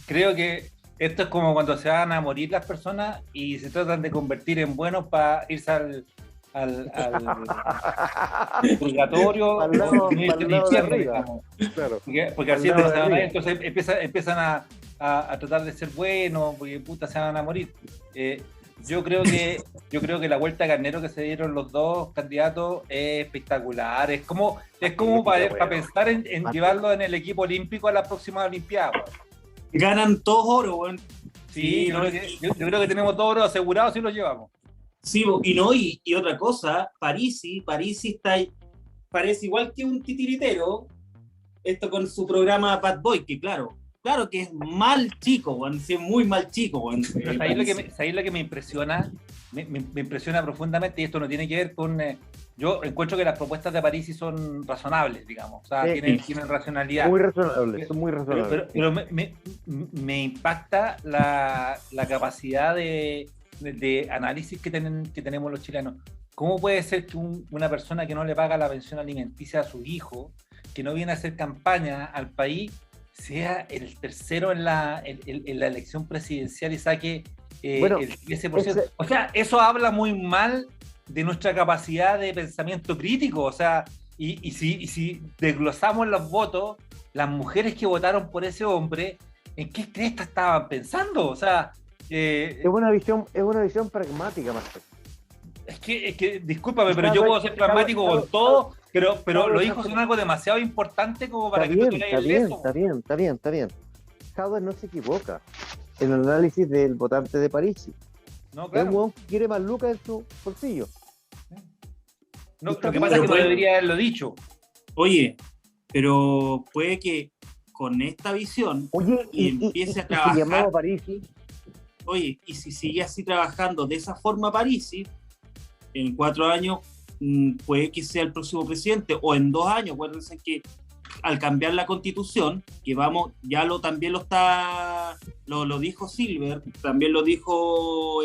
creo que esto es como cuando se van a morir las personas y se tratan de convertir en buenos para irse al purgatorio Pa'l lado- o irse pa'l al lado de infierno, arriba. digamos. Claro. Porque así Al lado de se van a ir, arriba. entonces empiezan a tratar de ser buenos, porque puta se van a morir. Yo creo que la vuelta a Carnero que se dieron los dos candidatos es espectacular. Es como para pensar en llevarlo en el equipo olímpico a la próxima Olimpiada. Weón. Ganan todos oro, weón. Sí, yo creo que tenemos todo oro asegurado si lo llevamos. Sí, y otra cosa, Parisi está ahí, parece igual que un titiritero, esto con su programa Bad Boy, que claro que es mal chico, weón, sí, es muy mal chico, weón. ¿Sabéis lo que me impresiona? Me impresiona profundamente, y esto no tiene que ver con... yo encuentro que las propuestas de Parisi son razonables, digamos, o sea, Sí. tienen racionalidad. Muy razonable, son muy razonables. Pero me impacta la capacidad de análisis que tenemos los chilenos. ¿Cómo puede ser que una persona que no le paga la pensión alimenticia a su hijo, que no viene a hacer campaña al país, sea el tercero en la elección presidencial y saque Bueno, el 13%? O sea, eso habla muy mal de nuestra capacidad de pensamiento crítico. O sea, y si desglosamos los votos, las mujeres que votaron por ese hombre, ¿en qué cresta estaban pensando? O sea, es una visión pragmática, más. es que discúlpame, pero yo puedo ser pragmático con todo, pero los hijos son algo demasiado importante como para que tú te leas eso. Está bien. Jadwe no se equivoca en el análisis del votante de París. No, Es claro. un huevón que quiere más lucas en su bolsillo. No, lo que pasa es que no debería haberlo dicho. Oye, pero puede que con esta visión, Oye, Y empiece a se trabajar. llamaba París. oye, y si sigue así trabajando de esa forma Parisi, en 4 años puede que sea el próximo presidente, o en 2 años. Acuérdense que al cambiar la constitución, que vamos, también lo dijo Silver, también lo dijo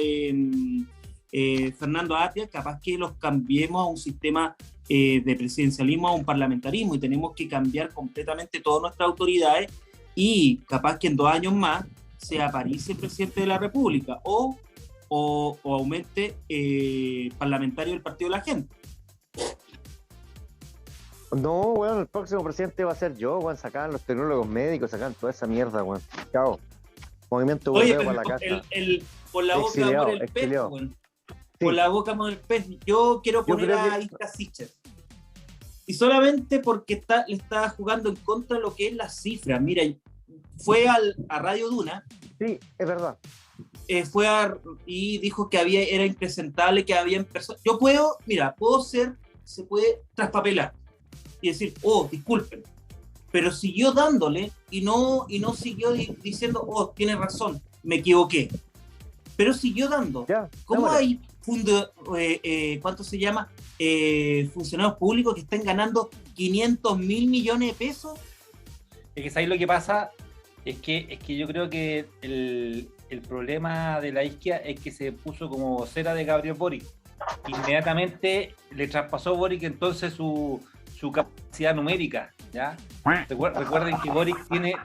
Fernando Atria, capaz que los cambiemos a un sistema de presidencialismo, a un parlamentarismo, y tenemos que cambiar completamente todas nuestras autoridades, y capaz que en 2 años más sea París el presidente de la República, o aumente parlamentario del Partido de la Gente. No, weón, el próximo presidente va a ser yo, weón. Sacan los tecnólogos médicos, sacan toda esa mierda, weón. Chao. Movimiento Oye, europeo para la pero casa. por la boca Exiliado, por el pez, exiliado. weón. Sí. Por la boca por el pez. Yo quiero poner creo que- a Ista Sicher. Y solamente porque le está jugando en contra de lo que es la cifra. Mira, fue a Radio Duna, Sí, es verdad. y dijo que era impresentable, que habían personas. Se puede traspapelar y decir, disculpen, pero siguió dándole y no siguió diciendo, tiene razón, me equivoqué, pero siguió dando. Ya. ¿Cómo démosle. hay ¿cuánto se llama? Funcionarios públicos que están ganando 500.000 millones de pesos? Es que ¿sabes lo que pasa? Es que yo creo que el problema de la izquierda es que se puso como vocera de Gabriel Boric. Inmediatamente le traspasó Boric entonces su capacidad numérica, ¿ya? Recuerden que Boric tiene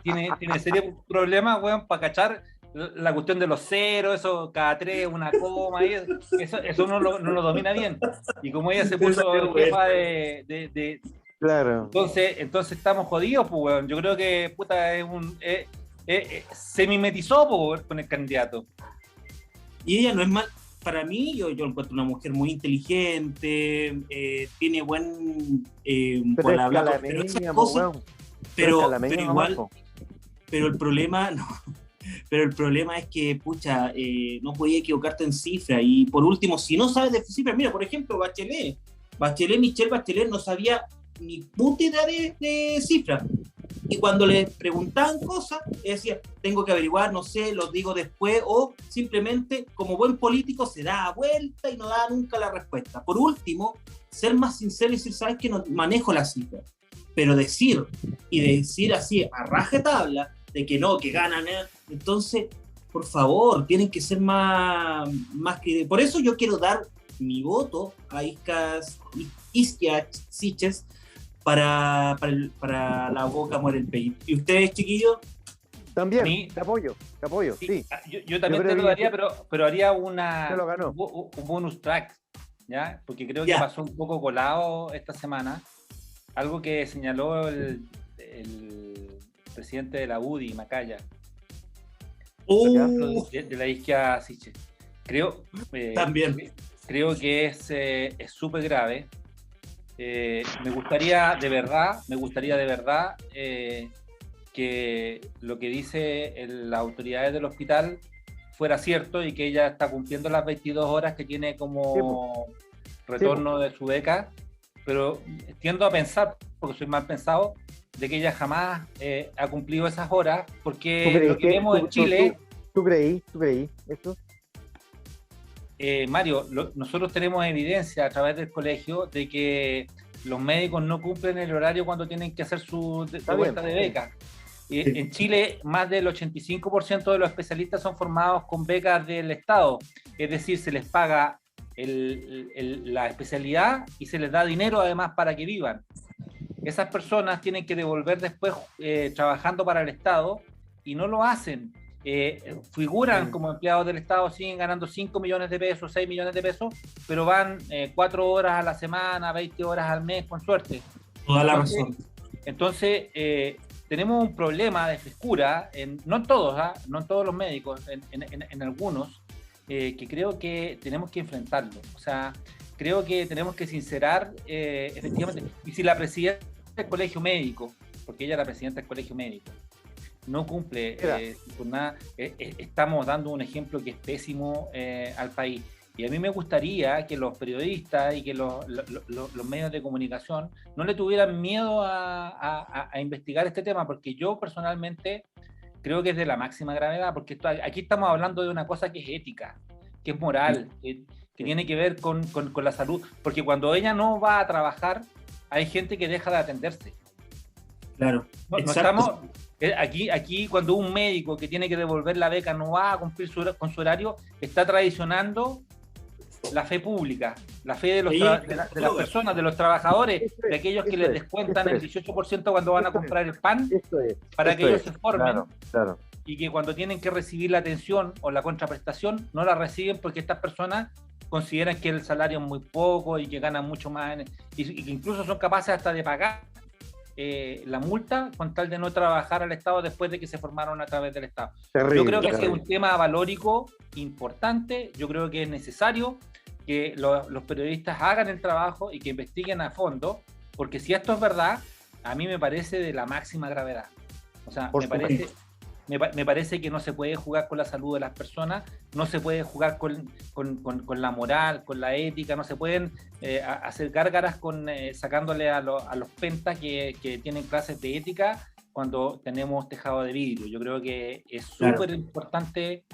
serios problemas, weón, para cachar la cuestión de los ceros, eso cada 3, una coma, y eso no lo domina bien. Y como ella se puso jefa de Claro. entonces estamos jodidos, pues, weón. Yo creo que puta se mimetizó con el candidato. Y ella no es mal. Para mí, yo encuentro una mujer muy inteligente, tiene buen hablar, pero esas cosas, pero igual, pero el problema es que, pucha, no podía equivocarte en cifra. Y por último, si no sabes de cifras, mira, por ejemplo, Michelle Bachelet no sabía ni puta idea de cifras. y cuando le preguntaban cosas, decía, tengo que averiguar, no sé, los digo después, o simplemente, como buen político, se da vuelta y no da nunca la respuesta. Por último, ser más sincero y decir, sabes que no manejo la cifra, pero decir así a rajatabla de que no, que ganan, entonces, por favor, tienen que ser más que... Por eso yo quiero dar mi voto a Isquia Siches para la boca muere el peito. ¿Y ustedes, chiquillos? También, mí- te apoyo, sí. Yo también Yo te creo lo que daría, pero haría se lo ganó. un bonus track, ¿ya? Porque creo que Ya. pasó un poco colado esta semana. Algo que señaló el presidente de la UDI, Macaya, de la izquierda Siche. Creo También. Creo que es súper grave. Me gustaría de verdad que lo que dice las autoridades del hospital fuera cierto y que ella está cumpliendo las 22 horas que tiene como retorno de su beca, pero tiendo a pensar, porque soy mal pensado, de que ella jamás ha cumplido esas horas, porque lo que vemos en Chile... ¿Tú creí esto? Mario, nosotros tenemos evidencia a través del colegio de que los médicos no cumplen el horario cuando tienen que hacer su vuelta de beca. En Chile, más del 85% de los especialistas son formados con becas del Estado, es decir, se les paga la especialidad y se les da dinero además para que vivan. Esas personas tienen que devolver después trabajando para el Estado y no lo hacen. Figuran como empleados del Estado, siguen ganando 5 millones de pesos, 6 millones de pesos, pero van 4 horas a la semana, 20 horas al mes, con suerte. Toda la razón. Entonces, tenemos un problema de frescura, no en todos, no en todos los médicos, en algunos, que creo que tenemos que enfrentarlo. O sea, creo que tenemos que sincerar, efectivamente, y si la presidenta del colegio médico, porque ella es la presidenta del colegio médico, no cumple con nada, estamos dando un ejemplo que es pésimo al país. Y a mí me gustaría que los periodistas y que los medios de comunicación no le tuvieran miedo a investigar este tema, porque yo personalmente creo que es de la máxima gravedad, porque aquí estamos hablando de una cosa que es ética, que es moral, que tiene que ver con la salud, porque cuando ella no va a trabajar, hay gente que deja de atenderse. Claro. No estamos... Aquí cuando un médico que tiene que devolver la beca no va a cumplir con su horario, está traicionando la fe pública, la fe de las personas, de los trabajadores, de aquellos que les descuentan el 18% cuando van a comprar el pan, para que ellos se formen, y que cuando tienen que recibir la atención o la contraprestación, no la reciben porque estas personas consideran que el salario es muy poco y que ganan mucho más, y que incluso son capaces hasta de pagar la multa con tal de no trabajar al Estado después de que se formaron a través del Estado. Yo creo que ese es un tema valórico importante. Yo creo que es necesario que los periodistas hagan el trabajo y que investiguen a fondo, porque si esto es verdad, a mí me parece de la máxima gravedad. O sea, me parece que no se puede jugar con la salud de las personas, no se puede jugar con la moral, con la ética, no se pueden hacer gárgaras sacándole a los pentas que tienen clases de ética cuando tenemos tejado de vidrio. Yo creo que es súper importante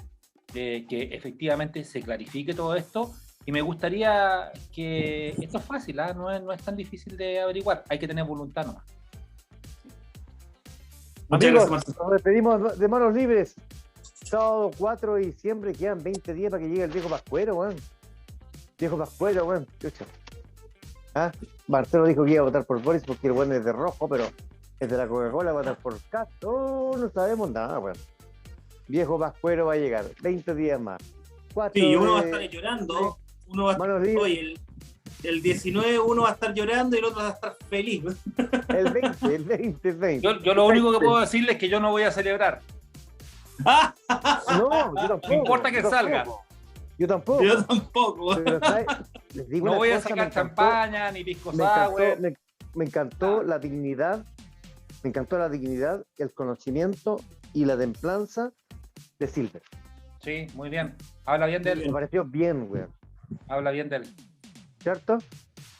que efectivamente se clarifique todo esto, y me gustaría que esto es fácil, no es tan difícil de averiguar, hay que tener voluntad nomás. Amigos, nos despedimos de Manos Libres. Sábado 4 de diciembre, quedan 20 días para que llegue el viejo Pascuero, weón. Viejo Pascuero, weón. Marcelo dijo que iba a votar por Boris porque el weón es de rojo, pero es de la Coca-Cola, va a votar por Castro. No sabemos nada, weón. Viejo Pascuero va a llegar, 20 días más. Sí, uno va a estar llorando. Uno va a estar, oye, el 19 uno va a estar llorando y el otro va a estar feliz. El 20. Yo lo único que puedo decirles es que yo no voy a celebrar. No, yo tampoco. No importa que salga. Yo tampoco. Pero, les digo no voy a cosa, sacar champaña ni pisco sour. Me encantó la dignidad. Me encantó la dignidad, el conocimiento y la templanza de Silver. Sí, muy bien. Habla bien de él. Me pareció bien, güey. Habla bien de él. ¿Cierto?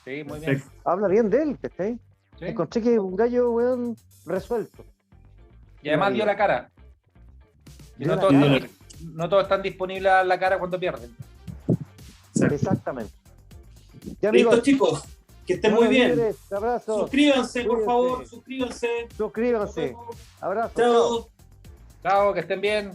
Sí, muy bien. Habla bien de él, ¿cachai? Sí. Encontré que es un gallo, weón, resuelto. Y además dio la cara. Y no todos están disponibles a la cara cuando pierden. Exactamente. Ya, Listo, amigos, chicos. Que estén muy bien. libres, abrazo. Suscríbanse, por Cuídense. favor. Suscríbanse. Suscríbanse. Abrazo. Chao. Chao, que estén bien.